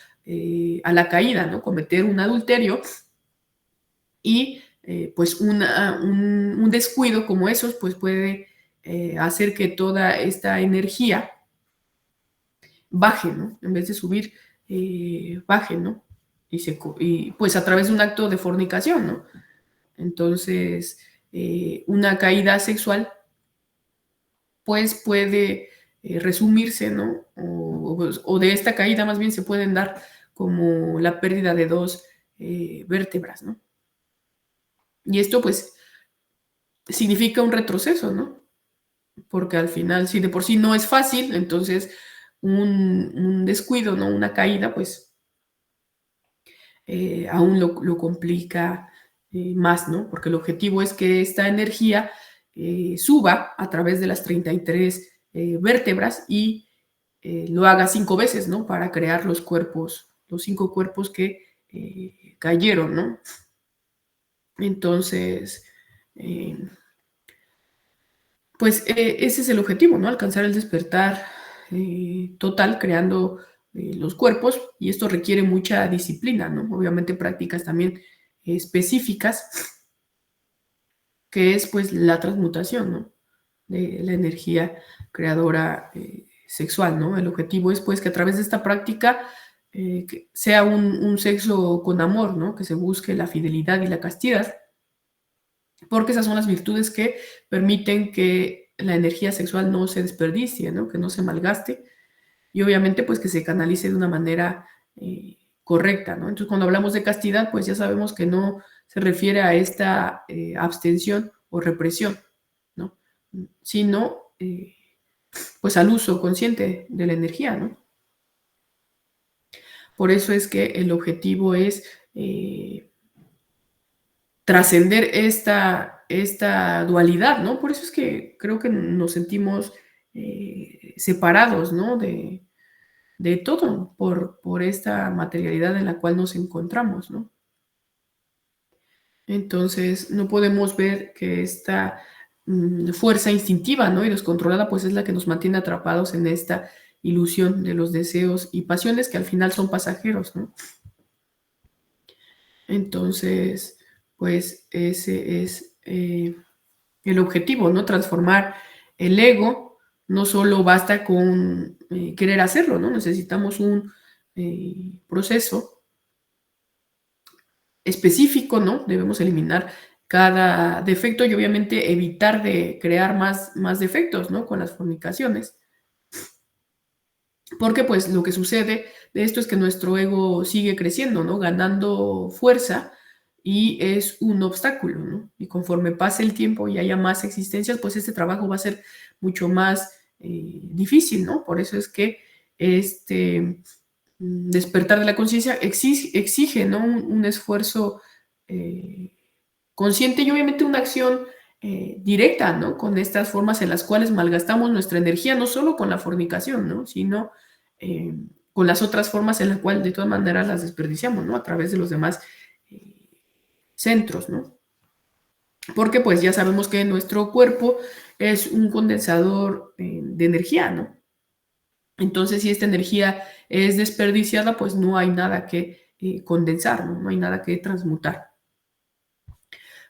a la caída, ¿no? Cometer un adulterio y pues un descuido como esos, pues puede hacer que toda esta energía baje, ¿no? En vez de subir, baje, ¿no? Y pues a través de un acto de fornicación, ¿no? Entonces, una caída sexual, pues puede resumirse, ¿no? O de esta caída más bien se pueden dar como la pérdida de dos vértebras, ¿no? Y esto pues significa un retroceso, ¿no? Porque al final, si de por sí no es fácil, entonces un descuido, ¿no? Una caída, pues aún lo complica más, ¿no? Porque el objetivo es que esta energía suba a través de las 33 vértebras y lo haga 5 veces, ¿no? Para crear los cuerpos, los 5 cuerpos que cayeron, ¿no? Entonces, eh, pues ese es el objetivo, ¿no? Alcanzar el despertar total creando los cuerpos y esto requiere mucha disciplina, ¿no? Obviamente prácticas también específicas, que es pues la transmutación, ¿no? De la energía creadora sexual, ¿no? El objetivo es pues que a través de esta práctica que sea un sexo con amor, ¿no? Que se busque la fidelidad y la castidad, porque esas son las virtudes que permiten que la energía sexual no se desperdicie, ¿no? Que no se malgaste y obviamente pues que se canalice de una manera correcta, ¿no? Entonces cuando hablamos de castidad pues ya sabemos que no se refiere a esta abstención o represión, ¿no? Sino pues al uso consciente de la energía, ¿no? Por eso es que el objetivo es trascender esta dualidad, ¿no? Por eso es que creo que nos sentimos separados, ¿no? De todo por esta materialidad en la cual nos encontramos, ¿no? Entonces, no podemos ver que esta fuerza instintiva, ¿no? Y descontrolada, pues es la que nos mantiene atrapados en esta ilusión de los deseos y pasiones que al final son pasajeros, ¿no? Entonces, pues ese es el objetivo, ¿no? Transformar el ego. No solo basta con querer hacerlo, ¿no? Necesitamos un proceso específico, ¿no? Debemos eliminar cada defecto y obviamente evitar de crear más defectos, ¿no? Con las fornicaciones. Porque pues lo que sucede de esto es que nuestro ego sigue creciendo, ¿no? Ganando fuerza y es un obstáculo, ¿no? Y conforme pase el tiempo y haya más existencias, pues este trabajo va a ser mucho más difícil, ¿no? Por eso es que este despertar de la conciencia exige, ¿no? Un esfuerzo eh, consciente y obviamente una acción directa, ¿no? Con estas formas en las cuales malgastamos nuestra energía, no solo con la fornicación, ¿no? Sino eh, con las otras formas en las cuales de todas maneras las desperdiciamos, ¿no? A través de los demás eh, centros, ¿no? porque pues ya sabemos que nuestro cuerpo es un condensador de energía, ¿no? Entonces, si esta energía es desperdiciada, pues no hay nada que condensar, ¿no? No hay nada que transmutar.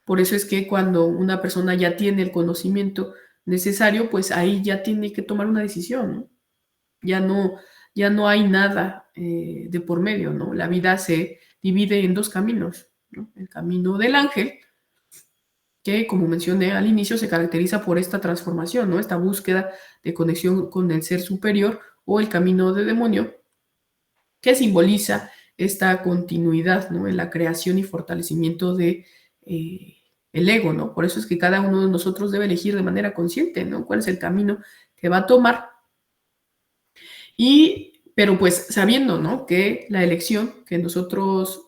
Por eso es que cuando una persona ya tiene el conocimiento necesario, pues ahí ya tiene que tomar una decisión, ¿no? Ya no, ya no hay nada de por medio, ¿no? La vida se divide en dos caminos, ¿no? El camino del ángel, que como mencioné al inicio, se caracteriza por esta transformación, ¿no? Esta búsqueda de conexión con el ser superior, o el camino de demonio, que simboliza esta continuidad, ¿no? En la creación y fortalecimiento de el ego, ¿no? Por eso es que cada uno de nosotros debe elegir de manera consciente, ¿no? Cuál es el camino que va a tomar. Pero pues sabiendo, ¿no? Que la elección que nosotros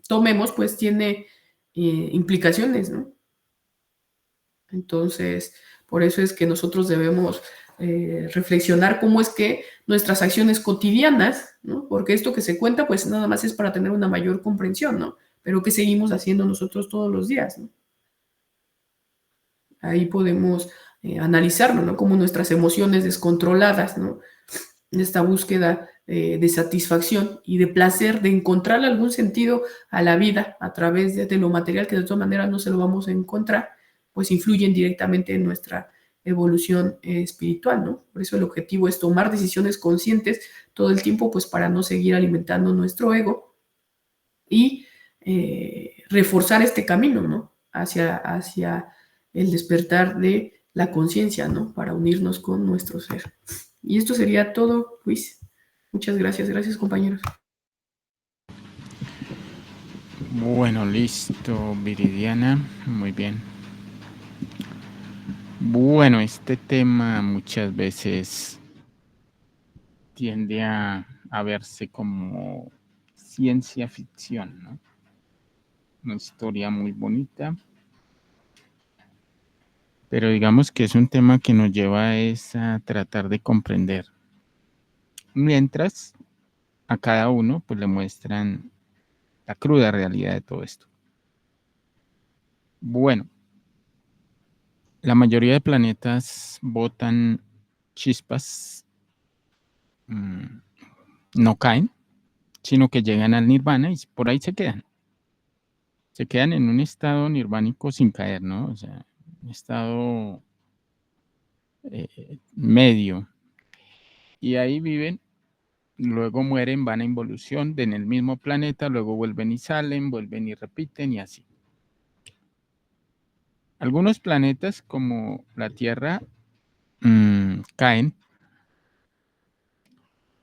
tomemos, pues tiene implicaciones, ¿no? Entonces, por eso es que nosotros debemos reflexionar cómo es que nuestras acciones cotidianas, ¿no? Porque esto que se cuenta, pues nada más es para tener una mayor comprensión, ¿no? Pero ¿qué seguimos haciendo nosotros todos los días, ¿no? Ahí podemos analizarlo, ¿no? Como nuestras emociones descontroladas, ¿no? Esta búsqueda de satisfacción y de placer, de encontrar algún sentido a la vida a través de lo material, que de todas maneras no se lo vamos a encontrar, pues influyen directamente en nuestra evolución espiritual, ¿no? Por eso el objetivo es tomar decisiones conscientes todo el tiempo, pues para no seguir alimentando nuestro ego y reforzar este camino, ¿no? Hacia el despertar de la conciencia, ¿no? Para unirnos con nuestro ser. Y esto sería todo, Luis. Muchas gracias. Gracias, compañeros. Bueno, listo, Viridiana. Muy bien. Bueno, este tema muchas veces tiende a verse como ciencia ficción, ¿no? Una historia muy bonita, pero digamos que es un tema que nos lleva a tratar de comprender. Mientras a cada uno pues le muestran la cruda realidad de todo esto. Bueno, la mayoría de planetas botan chispas, no caen, sino que llegan al nirvana y por ahí se quedan. Se quedan en un estado nirvánico sin caer, ¿no? O sea, un estado medio. Y ahí viven, luego mueren, van a involución en el mismo planeta, luego vuelven y salen, vuelven y repiten y así. Algunos planetas como la Tierra caen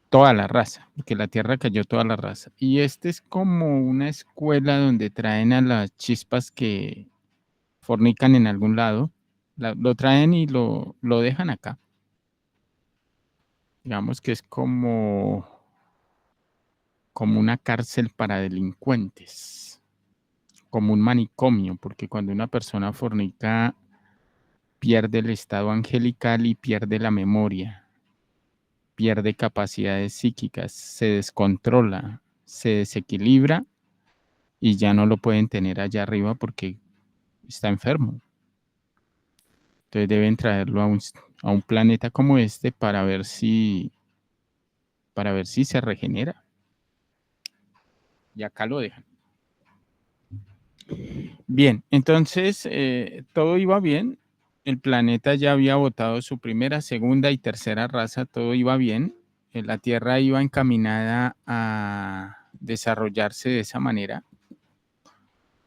toda la raza, porque la Tierra cayó toda la raza. Y este es como una escuela donde traen a las chispas que fornican en algún lado, lo traen y lo dejan acá. Digamos que es como una cárcel para delincuentes, como un manicomio, porque cuando una persona fornica pierde el estado angelical y pierde la memoria, pierde capacidades psíquicas, se descontrola, se desequilibra y ya no lo pueden tener allá arriba porque está enfermo. Entonces deben traerlo a un planeta como este para ver si se regenera. Y acá lo dejan. Bien, entonces todo iba bien. El planeta ya había botado su primera, segunda y tercera raza, todo iba bien. La Tierra iba encaminada a desarrollarse de esa manera,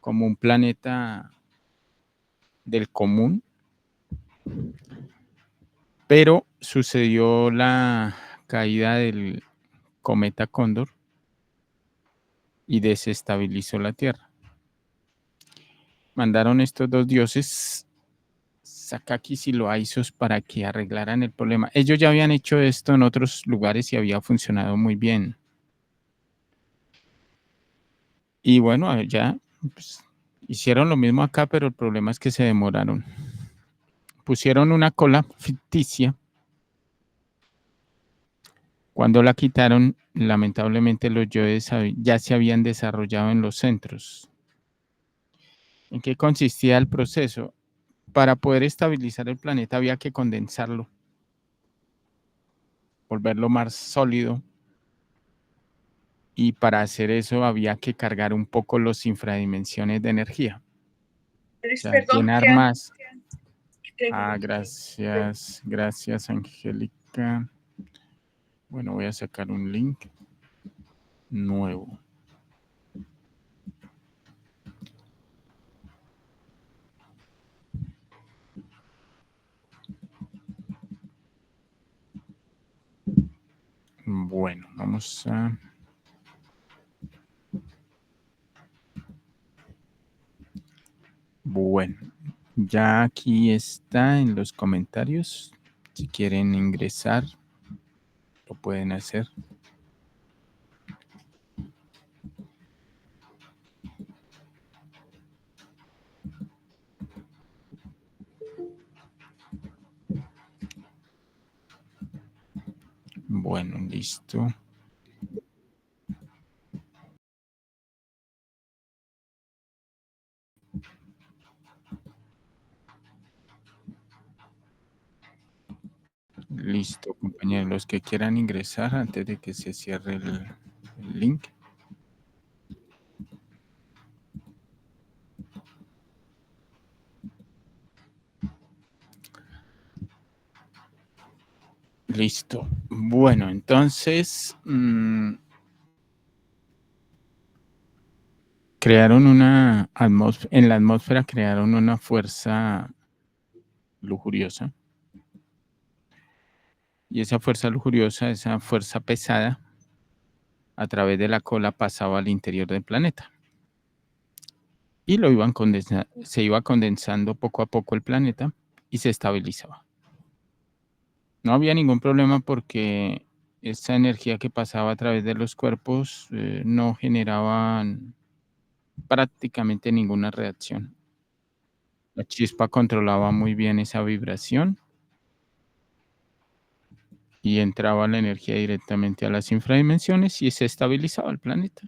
como un planeta del común. Pero sucedió la caída del cometa Cóndor y desestabilizó la Tierra. Mandaron estos dos dioses, Sakakis y Loaisos, para que arreglaran el problema. Ellos ya habían hecho esto en otros lugares y había funcionado muy bien. Y bueno, ya pues, hicieron lo mismo acá, pero el problema es que se demoraron. Pusieron una cola ficticia. Cuando la quitaron, lamentablemente los yoes ya se habían desarrollado en los centros. ¿En qué consistía el proceso? Para poder estabilizar el planeta había que condensarlo, volverlo más sólido, y para hacer eso había que cargar un poco los infradimensiones de energía. O sea, Perdón, llenar más. tengo. Gracias, gracias, Angélica. Bueno, voy a sacar un link nuevo. Bueno, vamos a... Bueno, ya aquí está en los comentarios. Si quieren ingresar, lo pueden hacer. Bueno, listo. Listo, compañeros. Los que quieran ingresar antes de que se cierre el link. Listo. Bueno, entonces crearon una atmósfera, en la atmósfera crearon una fuerza lujuriosa. Y esa fuerza lujuriosa, esa fuerza pesada, a través de la cola pasaba al interior del planeta. Y lo iban se iba condensando poco a poco el planeta y se estabilizaba. No había ningún problema porque esa energía que pasaba a través de los cuerpos no generaban prácticamente ninguna reacción. La chispa controlaba muy bien esa vibración y entraba la energía directamente a las infradimensiones y se estabilizaba el planeta.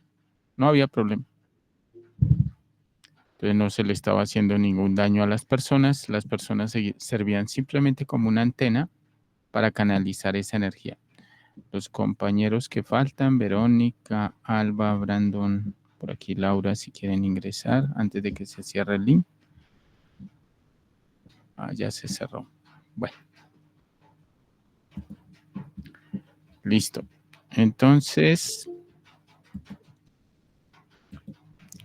No había problema. Entonces no se le estaba haciendo ningún daño a las personas servían simplemente como una antena para canalizar esa energía. Los compañeros que faltan, Verónica, Alba, Brandon, por aquí Laura, si quieren ingresar antes de que se cierre el link. Ya se cerró. Bueno. Listo. Entonces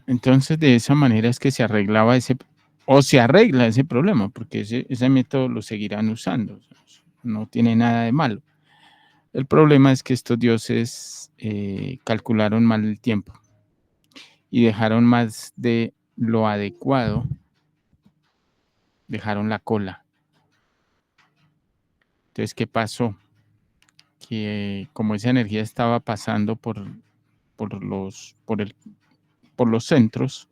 de esa manera es que se arreglaba se arregla ese problema, porque ese método lo seguirán usando. No tiene nada de malo. El problema es que estos dioses calcularon mal el tiempo y dejaron más de lo adecuado, dejaron la cola. Entonces, ¿qué pasó? Que como esa energía estaba pasando por los centros,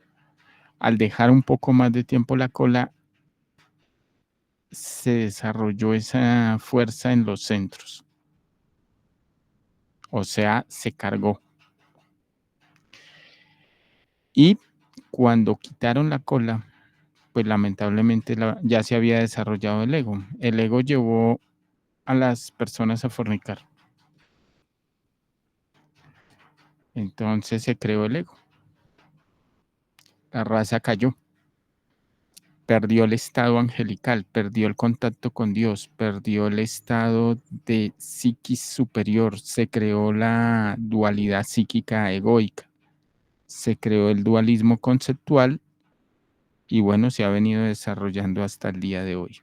al dejar un poco más de tiempo la cola, se desarrolló esa fuerza en los centros. O sea, se cargó. Y cuando quitaron la cola, pues lamentablemente ya se había desarrollado el ego. El ego llevó a las personas a fornicar. Entonces se creó el ego. La raza cayó. Perdió el estado angelical, perdió el contacto con Dios, perdió el estado de psiquis superior, se creó la dualidad psíquica egoica, se creó el dualismo conceptual y bueno, se ha venido desarrollando hasta el día de hoy.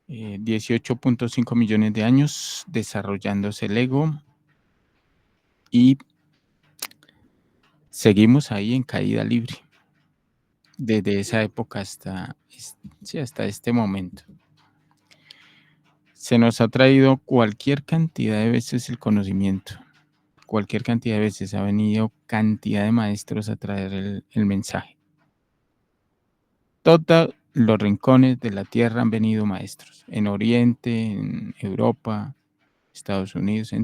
18.5 millones de años desarrollándose el ego y seguimos ahí en caída libre desde esa época hasta este momento. Se nos ha traído cualquier cantidad de veces el conocimiento, cualquier cantidad de veces ha venido cantidad de maestros a traer el mensaje. Todos los rincones de la tierra han venido maestros, en Oriente, en Europa, Estados Unidos,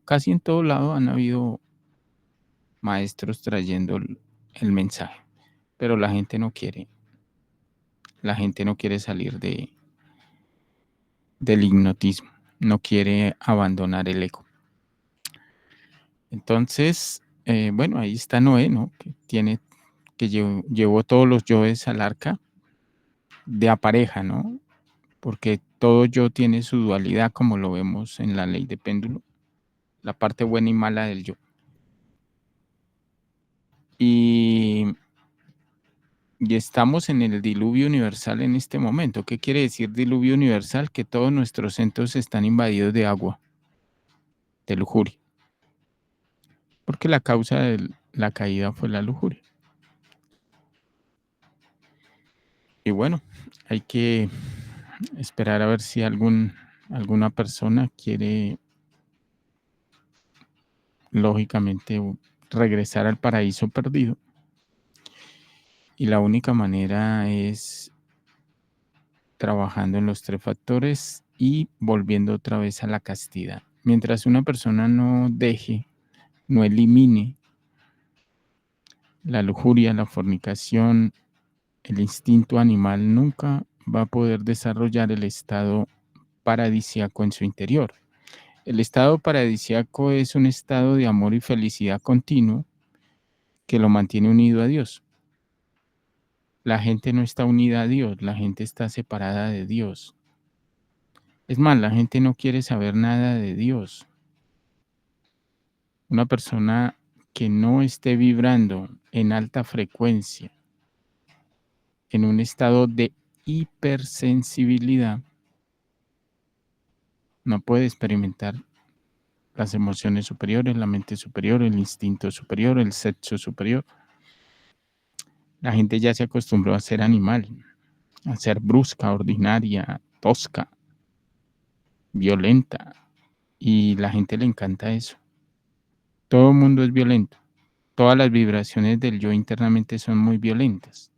casi en todo lado han habido maestros trayendo el mensaje, pero la gente no quiere salir del hipnotismo, no quiere abandonar el ego. Entonces, bueno, ahí está Noé, ¿no? Que llevó todos los yoes al arca de a pareja, ¿no? Porque todo yo tiene su dualidad, como lo vemos en la ley de péndulo, la parte buena y mala del yo. Y estamos en el diluvio universal en este momento. ¿Qué quiere decir diluvio universal? Que todos nuestros centros están invadidos de agua, de lujuria. Porque la causa de la caída fue la lujuria. Y bueno, hay que esperar a ver si alguna persona quiere, lógicamente, regresar al paraíso perdido. Y la única manera es trabajando en los 3 factores y volviendo otra vez a la castidad. Mientras una persona no elimine la lujuria, la fornicación, el instinto animal, nunca va a poder desarrollar el estado paradisíaco en su interior. El estado paradisíaco es un estado de amor y felicidad continuo que lo mantiene unido a Dios. La gente no está unida a Dios, la gente está separada de Dios. Es más, la gente no quiere saber nada de Dios. Una persona que no esté vibrando en alta frecuencia, en un estado de hipersensibilidad, no puede experimentar las emociones superiores, la mente superior, el instinto superior, el sexo superior. La gente ya se acostumbró a ser animal, a ser brusca, ordinaria, tosca, violenta, y la gente le encanta eso. Todo el mundo es violento. Todas las vibraciones del yo internamente son muy violentas.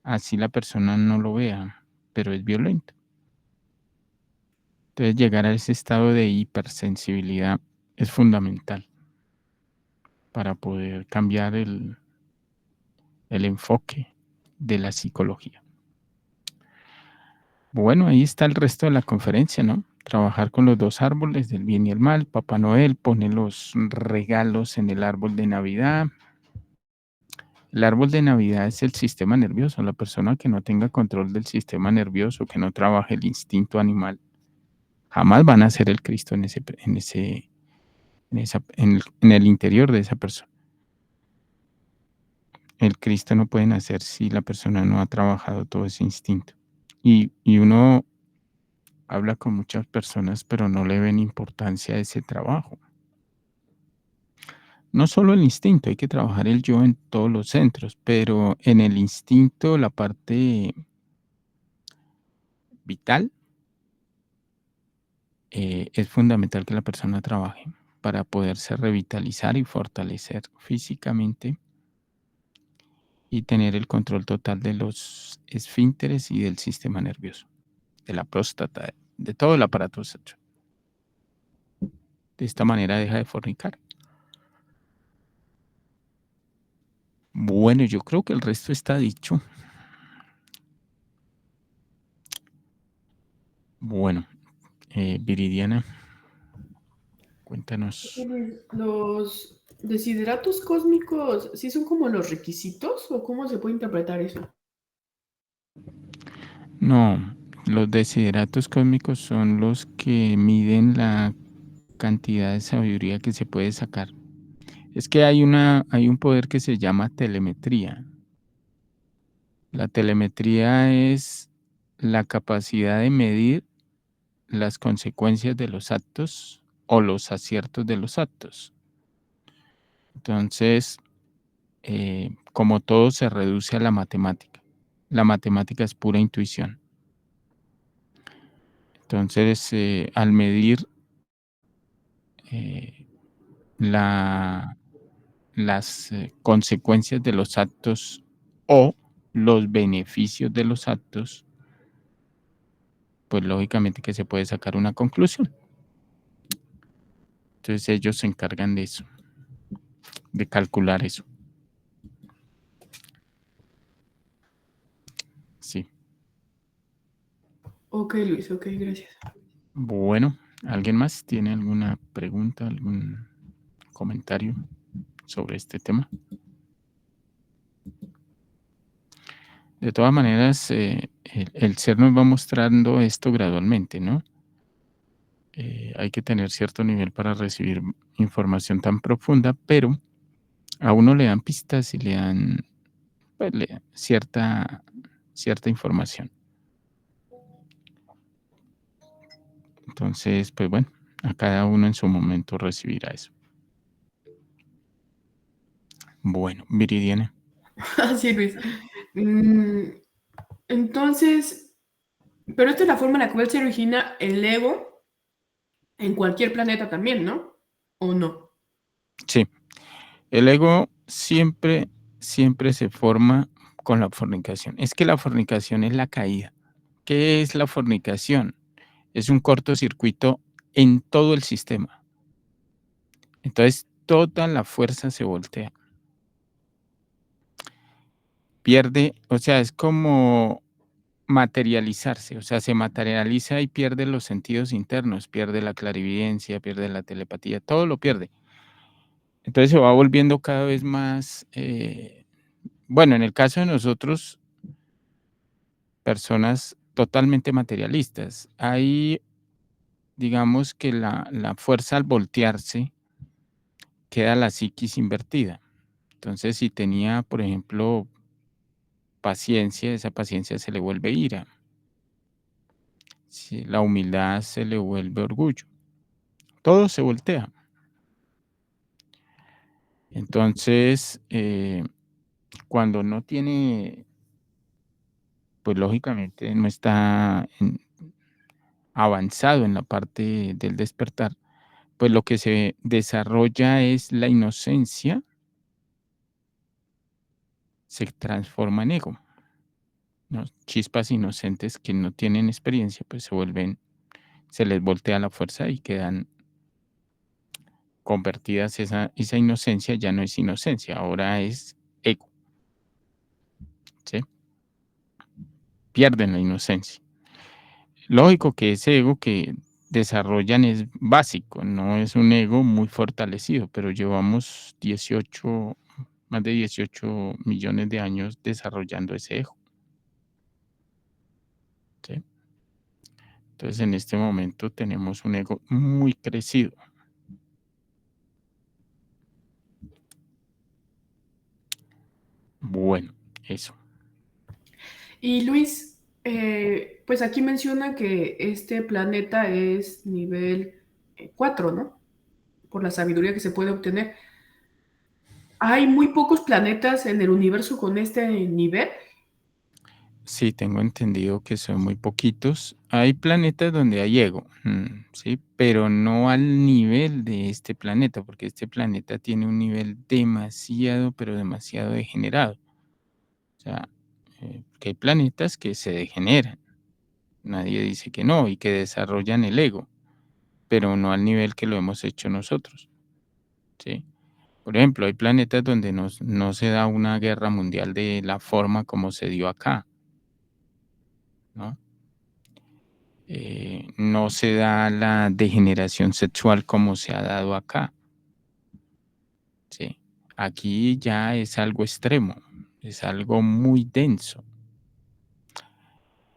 Así la persona no lo vea, pero es violento. Entonces llegar a ese estado de hipersensibilidad es fundamental para poder cambiar el enfoque de la psicología. Bueno, ahí está el resto de la conferencia, ¿no? Trabajar con los 2 árboles del bien y el mal. Papá Noel pone los regalos en el árbol de Navidad. El árbol de Navidad es el sistema nervioso. La persona que no tenga control del sistema nervioso, que no trabaje el instinto animal, jamás van a ser el Cristo en el interior de esa persona. El Cristo no puede nacer si la persona no ha trabajado todo ese instinto. Y uno habla con muchas personas, pero no le ven importancia a ese trabajo. No solo el instinto, hay que trabajar el yo en todos los centros, pero en el instinto, la parte vital, es fundamental que la persona trabaje para poderse revitalizar y fortalecer físicamente y tener el control total de los esfínteres y del sistema nervioso, de la próstata, de todo el aparato sexual. De esta manera deja de fornicar. Bueno, yo creo que el resto está dicho. Bueno, Viridiana, cuéntanos. Los desideratos cósmicos, ¿sí son como los requisitos o cómo se puede interpretar eso? No, los desideratos cósmicos son los que miden la cantidad de sabiduría que se puede sacar. Es que hay un poder que se llama telemetría. La telemetría es la capacidad de medir las consecuencias de los actos o los aciertos de los actos. Entonces, como todo se reduce a la matemática. La matemática es pura intuición. Entonces, al medir eh, las consecuencias de los actos o los beneficios de los actos, pues lógicamente que se puede sacar una conclusión. Entonces ellos se encargan de eso, de calcular eso. Sí. Ok, Luis, ok, gracias. Bueno, ¿alguien más tiene alguna pregunta, algún comentario sobre este tema? De todas maneras, el ser nos va mostrando esto gradualmente, ¿no? Hay que tener cierto nivel para recibir información tan profunda, pero a uno le dan pistas y le dan pues, cierta información. Entonces, pues bueno, a cada uno en su momento recibirá eso. Bueno, Viridiana. Sí, Luis. Entonces, pero esta es la forma en la cual se origina el ego en cualquier planeta también, ¿no? ¿O no? Sí, el ego siempre se forma con la fornicación. Es que la fornicación es la caída. ¿Qué es la fornicación? Es un cortocircuito en todo el sistema. Entonces, toda la fuerza se voltea. Pierde, o sea, es como materializarse, o sea, se materializa y pierde los sentidos internos, pierde la clarividencia, pierde la telepatía, todo lo pierde. Entonces se va volviendo cada vez más, bueno, en el caso de nosotros, personas totalmente materialistas. Hay, digamos que la fuerza al voltearse queda la psiquis invertida. Entonces, si tenía, por ejemplo, paciencia, esa paciencia se le vuelve ira. Si la humildad se le vuelve orgullo. Todo se voltea. Entonces, cuando no tiene, pues lógicamente no está avanzado en la parte del despertar, pues lo que se desarrolla es la inocencia, se transforma en ego, ¿no? Chispas inocentes que no tienen experiencia, pues se les voltea la fuerza y quedan convertidas, esa inocencia ya no es inocencia, ahora es ego, ¿sí? Pierden la inocencia. Lógico que ese ego que desarrollan es básico, no es un ego muy fortalecido, pero llevamos más de 18 millones de años desarrollando ese ego, ¿sí? Entonces, en este momento tenemos un ego muy crecido. Bueno, eso. Y Luis, pues aquí menciona que este planeta es nivel 4, ¿no? Por la sabiduría que se puede obtener. Hay muy pocos planetas en el universo con este nivel. Sí, tengo entendido que son muy poquitos. Hay planetas donde hay ego, sí, pero no al nivel de este planeta, porque este planeta tiene un nivel demasiado, pero demasiado degenerado. O sea, que hay planetas que se degeneran. Nadie dice que no y que desarrollan el ego, pero no al nivel que lo hemos hecho nosotros, ¿sí? Por ejemplo, hay planetas donde no se da una guerra mundial de la forma como se dio acá, ¿no? No se da la degeneración sexual como se ha dado acá, ¿sí? Aquí ya es algo extremo, es algo muy denso.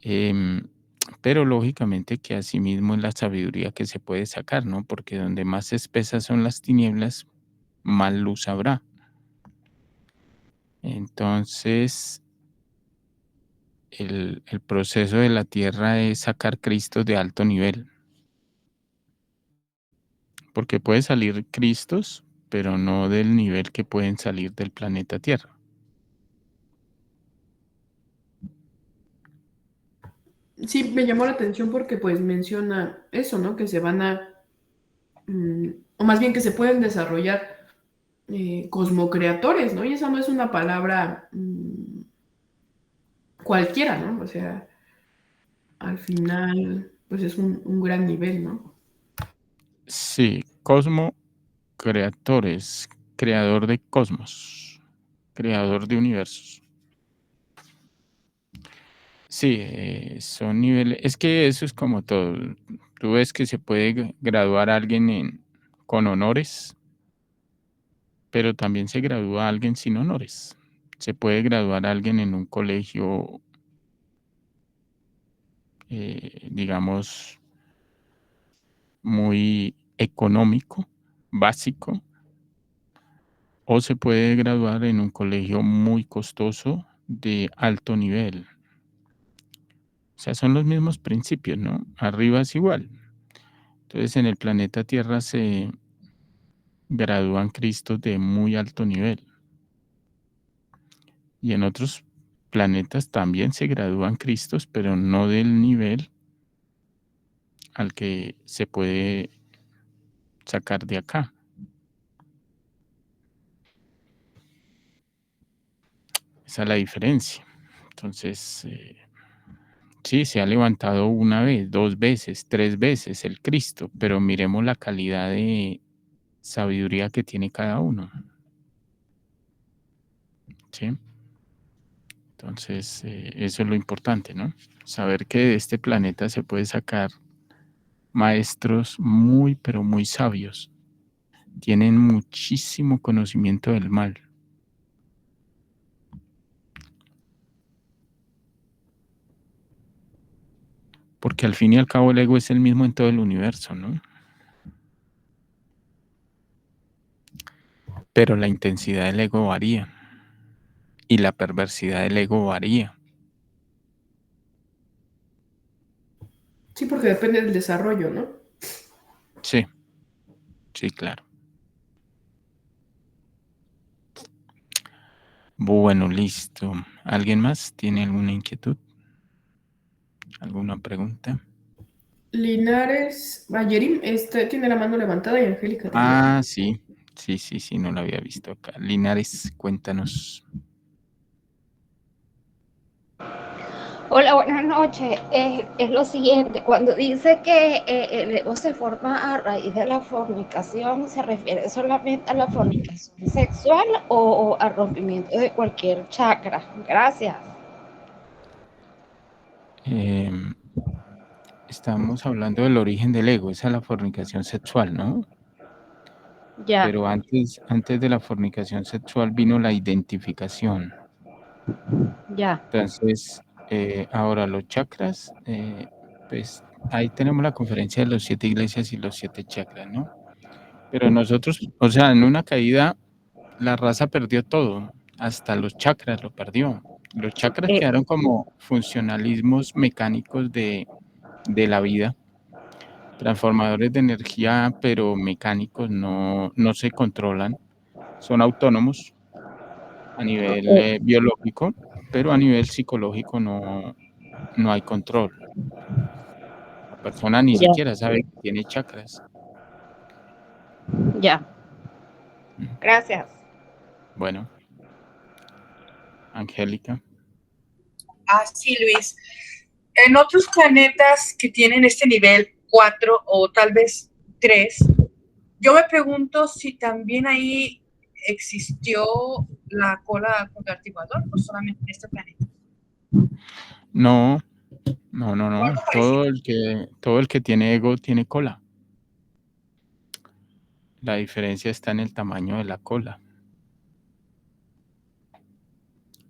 Em, pero lógicamente que asimismo es la sabiduría que se puede sacar, ¿no? Porque donde más espesas son las tinieblas, más luz habrá. Entonces, el proceso de la Tierra es sacar Cristos de alto nivel, porque puede salir Cristos, pero no del nivel que pueden salir del planeta Tierra. Sí, me llamó la atención porque pues menciona eso, ¿no? Que se van a, o más bien que se pueden desarrollar cosmocreadores, ¿no? Y esa no es una palabra cualquiera, ¿no? O sea, al final, pues es un gran nivel, ¿no? Sí, Cosmo Creatores, creador de cosmos, creador de universos. Sí, son niveles. Es que eso es como todo. Tú ves que se puede graduar a alguien con honores, pero también se gradúa a alguien sin honores. Se puede graduar a alguien en un colegio, digamos, muy económico, básico, o se puede graduar en un colegio muy costoso de alto nivel. O sea, son los mismos principios, ¿no? Arriba es igual. Entonces, en el planeta Tierra se gradúan Cristos de muy alto nivel. Y en otros planetas también se gradúan Cristos, pero no del nivel al que se puede sacar de acá. Esa es la diferencia. Entonces, sí, se ha levantado una vez, 2 veces, 3 veces el Cristo, pero miremos la calidad de sabiduría que tiene cada uno. ¿Sí? Entonces, eso es lo importante, ¿no? Saber que de este planeta se puede sacar maestros muy, pero muy sabios. Tienen muchísimo conocimiento del mal. Porque al fin y al cabo el ego es el mismo en todo el universo, ¿no? Pero la intensidad del ego varía y la perversidad del ego varía. Sí, porque depende del desarrollo, ¿no? Sí, sí, claro. Bueno, listo. ¿Alguien más tiene alguna inquietud? ¿Alguna pregunta? Linares, Yerim, tiene la mano levantada y Angélica también. Ah, sí, sí, sí, sí, no la había visto acá. Linares, cuéntanos. Hola, buenas noches. Es lo siguiente, cuando dice que el ego se forma a raíz de la fornicación, ¿se refiere solamente a la fornicación sexual o al rompimiento de cualquier chakra? Gracias. Estamos hablando del origen del ego, esa es la fornicación sexual, ¿no? Ya, Pero antes de la fornicación sexual vino la identificación. ya. Entonces, ahora los chakras, pues ahí tenemos la conferencia de los 7 iglesias y los 7 chakras, ¿no? Pero nosotros, o sea, en una caída, la raza perdió todo, hasta los chakras lo perdió. Los chakras Eh, quedaron como funcionalismos mecánicos de la vida, transformadores de energía, pero mecánicos, no se controlan, son autónomos a nivel biológico, pero a nivel psicológico no hay control. La persona ni ya, siquiera sabe que tiene chakras. ya. Mm. Gracias. Bueno, Angélica. Ah, sí, Luis. En otros planetas que tienen este nivel 4 o tal vez 3, yo me pregunto si también ahí existió la cola con artiguador o solamente en este planeta. No, no. Algo parecido. Todo el que tiene ego tiene cola. La diferencia está en el tamaño de la cola.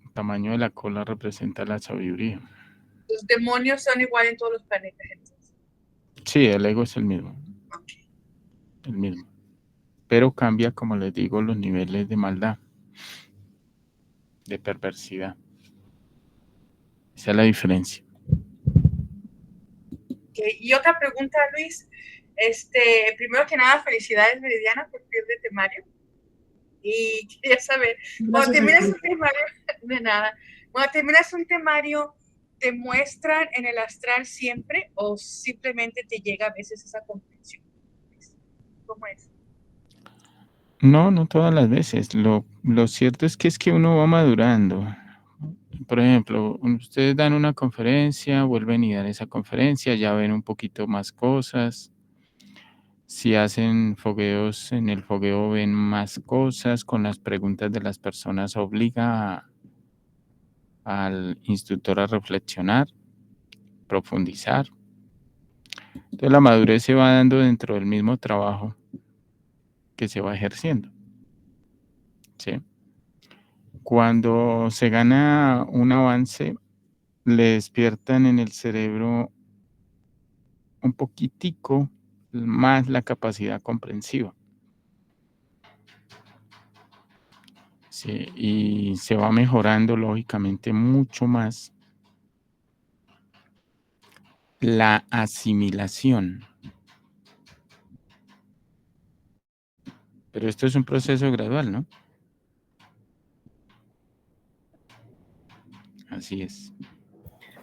El tamaño de la cola representa la sabiduría. Los demonios son igual en todos los planetas. Entonces. Sí, el ego es el mismo, Okay. el mismo. Pero cambia, como les digo, los niveles de maldad, de perversidad. Esa es la diferencia. Okay. Y otra pregunta, Luis. Primero que nada, felicidades, Meridiana, por el de temario. Y quería saber, cuando Gracias, terminas un Angélica. temario, de nada, cuando terminas un temario, ¿te muestran en el astral siempre o simplemente te llega a veces esa comprensión? ¿Cómo es? No todas las veces. Lo cierto es que uno va madurando. Por ejemplo, ustedes dan una conferencia, vuelven y dan esa conferencia, ya ven un poquito más cosas. Si hacen fogueos, en el fogueo ven más cosas, con las preguntas de las personas obliga al instructor a reflexionar, profundizar. Entonces la madurez se va dando dentro del mismo trabajo que se va ejerciendo, ¿sí? Cuando se gana un avance, le despiertan en el cerebro un poquitico más la capacidad comprensiva. Sí, y se va mejorando lógicamente mucho más la asimilación. Pero esto es un proceso gradual, ¿no? Así es.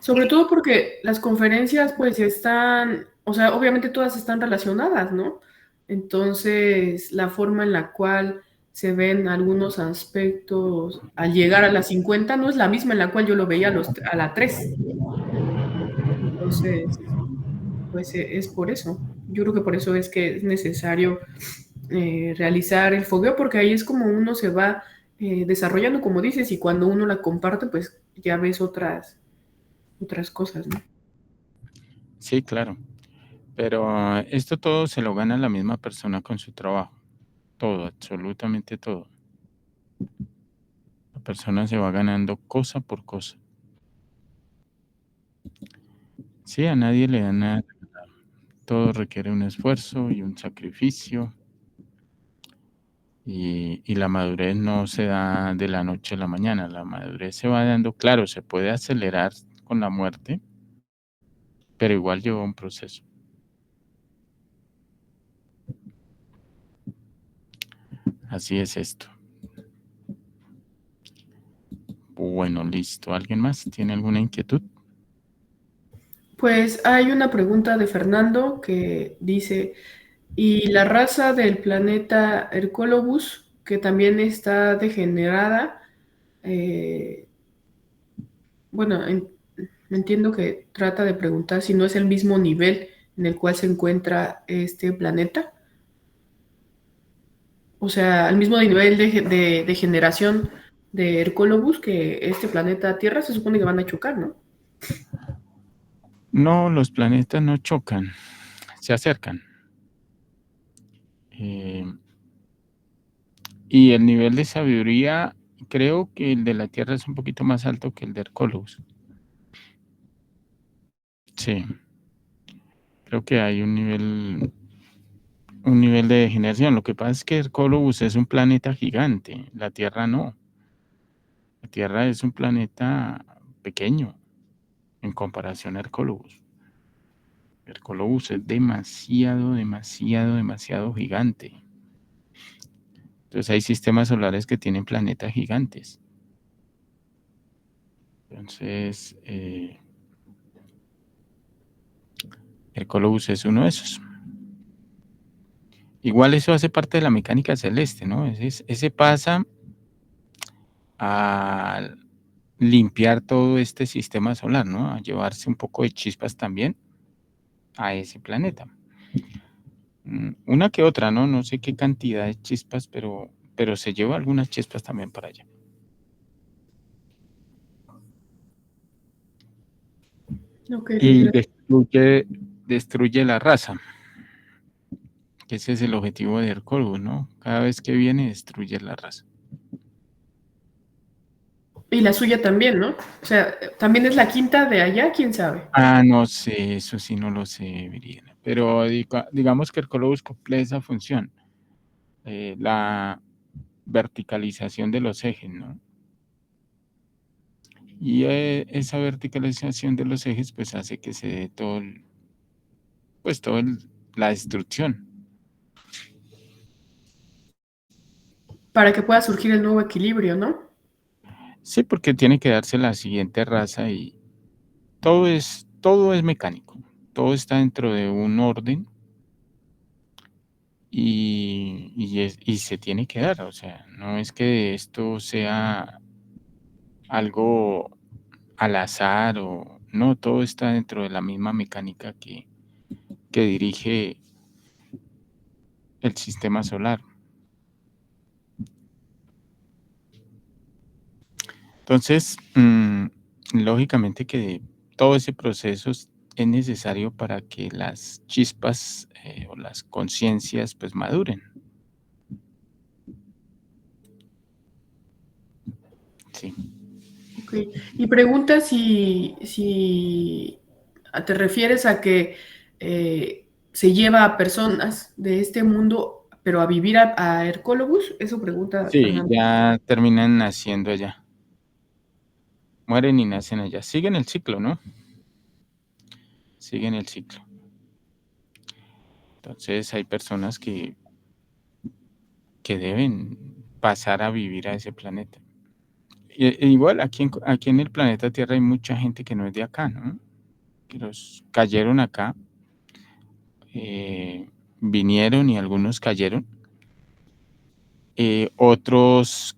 Sobre todo porque las conferencias pues están, o sea, obviamente todas están relacionadas, ¿no? Entonces, la forma en la cual se ven algunos aspectos al llegar a las 50 no es la misma en la cual yo lo veía a la 3. Entonces, pues es por eso. Yo creo que por eso es que es necesario realizar el fogueo, porque ahí es como uno se va desarrollando, como dices, y cuando uno la comparte, pues ya ves otras cosas, ¿no? Sí, claro. Pero esto todo se lo gana la misma persona con su trabajo. Todo, absolutamente todo. La persona se va ganando cosa por cosa. Sí, a nadie le da nada. Todo requiere un esfuerzo y un sacrificio. Y la madurez no se da de la noche a la mañana. La madurez se va dando, claro, se puede acelerar con la muerte, pero igual lleva un proceso. Así es esto. Bueno, listo. ¿Alguien más tiene alguna inquietud? Pues hay una pregunta de Fernando que dice, ¿y la raza del planeta Hercolobus, que también está degenerada? Bueno, entiendo que trata de preguntar si no es el mismo nivel en el cual se encuentra este planeta. O sea, al mismo nivel de generación de Hercolobus que este planeta Tierra, se supone que van a chocar, ¿no? No, los planetas no chocan, se acercan. Y el nivel de sabiduría, creo que el de la Tierra es un poquito más alto que el de Hercolobus. Sí, creo que hay un nivel de degeneración. Lo que pasa es que Hercolobus es un planeta gigante, la Tierra no. La Tierra es un planeta pequeño en comparación a Hercolobus. Hercolobus es demasiado gigante. Entonces hay sistemas solares que tienen planetas gigantes. Entonces, Hercolobus es uno de esos. Igual eso hace parte de la mecánica celeste, ¿no? Ese pasa a limpiar todo este sistema solar, ¿no? A llevarse un poco de chispas también a ese planeta. Una que otra, ¿no? No sé qué cantidad de chispas, pero se lleva algunas chispas también para allá. Okay, Y destruye la raza, que ese es el objetivo de Hercolobus, ¿no? Cada vez que viene, destruye la raza. Y la suya también, ¿no? O sea, también es la quinta de allá, quién sabe. No sé, eso sí no lo sé, Viridiana. Pero digamos que Hercolobus cumple esa función, la verticalización de los ejes, ¿no? Y esa verticalización de los ejes, pues hace que se dé la destrucción. Para que pueda surgir el nuevo equilibrio, ¿no? Sí, porque tiene que darse la siguiente raza y todo es mecánico, todo está dentro de un orden y se tiene que dar, o sea, no es que esto sea algo al azar o no, todo está dentro de la misma mecánica que dirige el sistema solar. Entonces, lógicamente que todo ese proceso es necesario para que las chispas o las conciencias pues maduren. Sí. Ok. Y pregunta si te refieres a que se lleva a personas de este mundo, pero a vivir a Hercólogos. Eso pregunta Sí, Fernando. ya terminan naciendo allá. Mueren y nacen allá. Siguen el ciclo, ¿no? Siguen el ciclo. Entonces hay personas que deben pasar a vivir a ese planeta. Igual aquí en el planeta Tierra hay mucha gente que no es de acá, ¿no? Que los cayeron acá, vinieron y algunos cayeron. Otros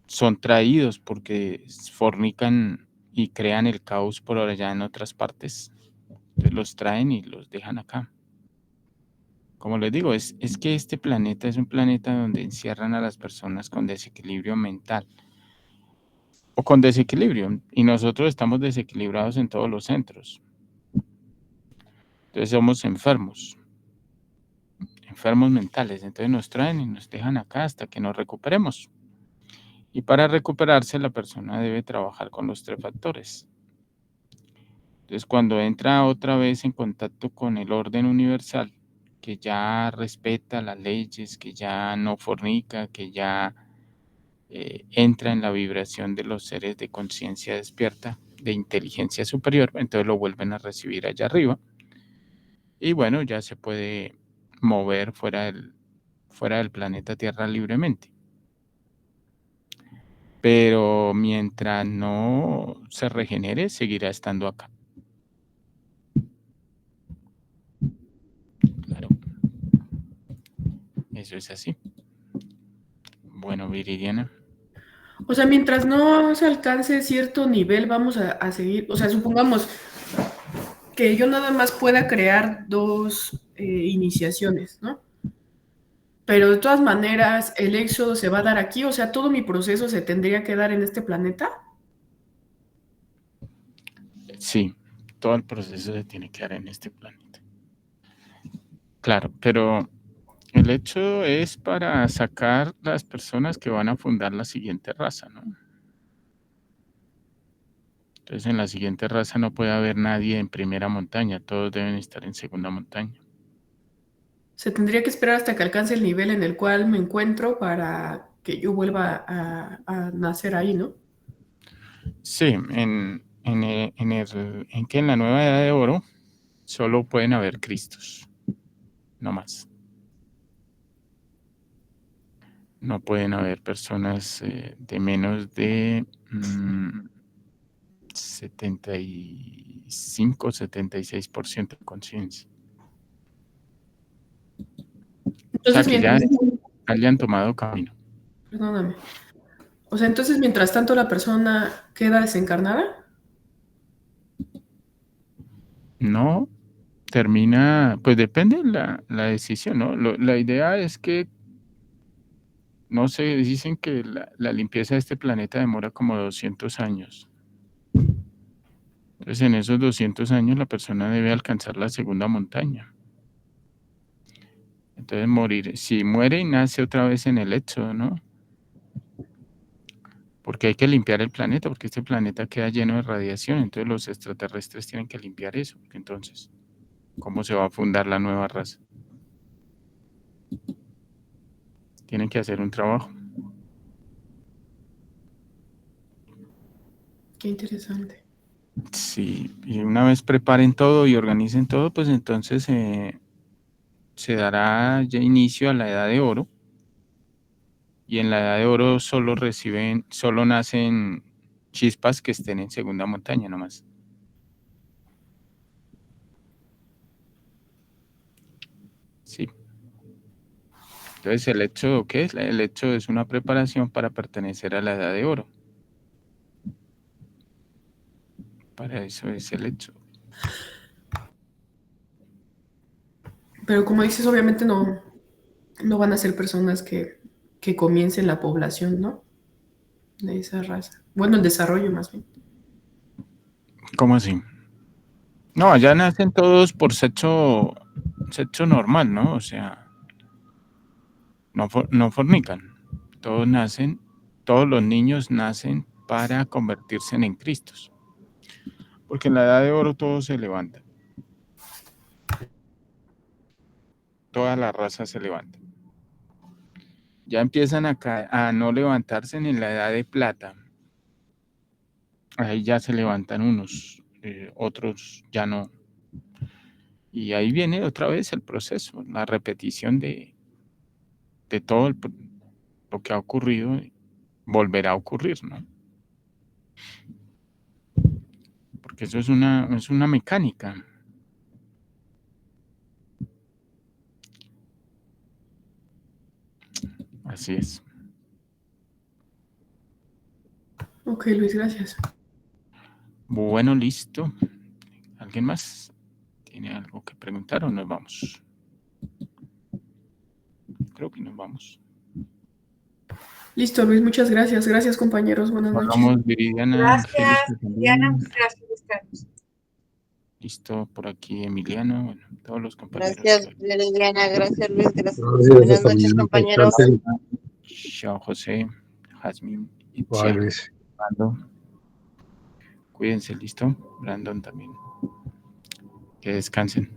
son traídos porque fornican y crean el caos por allá en otras partes. Entonces los traen y los dejan acá. Como les digo, es que este planeta es un planeta donde encierran a las personas con desequilibrio mental o con desequilibrio, y nosotros estamos desequilibrados en todos los centros. Entonces somos enfermos mentales. Entonces nos traen y nos dejan acá hasta que nos recuperemos. Y para recuperarse la persona debe trabajar con los 3 factores. Entonces cuando entra otra vez en contacto con el orden universal, que ya respeta las leyes, que ya no fornica, que ya entra en la vibración de los seres de conciencia despierta, de inteligencia superior, entonces lo vuelven a recibir allá arriba. Y bueno, ya se puede mover fuera del planeta Tierra libremente. Pero mientras no se regenere, seguirá estando acá. Claro. Eso es así. Bueno, Viridiana. O sea, mientras no se alcance cierto nivel, vamos a seguir. O sea, supongamos que yo nada más pueda crear 2 iniciaciones, ¿no? Pero de todas maneras, el éxodo se va a dar aquí. O sea, todo mi proceso se tendría que dar en este planeta. Sí, todo el proceso se tiene que dar en este planeta. Claro, pero el hecho es para sacar las personas que van a fundar la siguiente raza, ¿no? Entonces en la siguiente raza no puede haber nadie en primera montaña, todos deben estar en segunda montaña. Se tendría que esperar hasta que alcance el nivel en el cual me encuentro para que yo vuelva a nacer ahí, ¿no? Sí, en que en la nueva edad de oro solo pueden haber Cristos, no más. No pueden haber personas de menos de 75, 76% de conciencia. O sea, Entonces, que ya hayan tomado camino. Perdóname. O sea, entonces, mientras tanto, la persona queda desencarnada. No, termina, pues depende la decisión, ¿no? La idea es que, no sé, dicen que la limpieza de este planeta demora como 200 años. Entonces, en esos 200 años la persona debe alcanzar la segunda montaña. Entonces, morir, si muere y nace otra vez en el éxodo, ¿no? Porque hay que limpiar el planeta, porque este planeta queda lleno de radiación, entonces los extraterrestres tienen que limpiar eso, porque entonces, ¿cómo se va a fundar la nueva raza? Tienen que hacer un trabajo. Qué interesante. Sí, y una vez preparen todo y organicen todo, pues entonces se dará ya inicio a la edad de oro. Y en la edad de oro solo nacen chispas que estén en segunda montaña nomás. Sí. Entonces el hecho, ¿qué es? El hecho es una preparación para pertenecer a la edad de oro. Para eso es el hecho. Pero como dices, obviamente no van a ser personas que comiencen la población, ¿no? De esa raza. Bueno, el desarrollo más bien. ¿Cómo así? No, allá nacen todos por sexo normal, ¿no? O sea, no fornican. Todos los niños nacen para convertirse en Cristos. Porque en la edad de oro todos se levantan. Toda la raza se levanta. Ya empiezan a no levantarse en la edad de plata. Ahí ya se levantan unos, otros ya no. Y ahí viene otra vez el proceso, la repetición de todo lo que ha ocurrido, volverá a ocurrir, ¿no? Porque eso es una mecánica. Así es. Ok, Luis, gracias. Bueno, listo. ¿Alguien más tiene algo que preguntar o nos vamos? Creo que nos vamos. Listo, Luis, muchas gracias. Gracias, compañeros. Buenas noches. Vamos, Viridiana. Gracias, Angélica Diana. también. Gracias, Carlos. Listo, por aquí Emiliano, bueno, todos los compañeros. Gracias, Liliana. Gracias, Luis. Gracias. Gracias, Buenas hasta noches, mañana. compañeros. Chao, José, Jazmín, Bye, Itzia, Luis. Brandon. Cuídense, listo. Brandon también. Que descansen.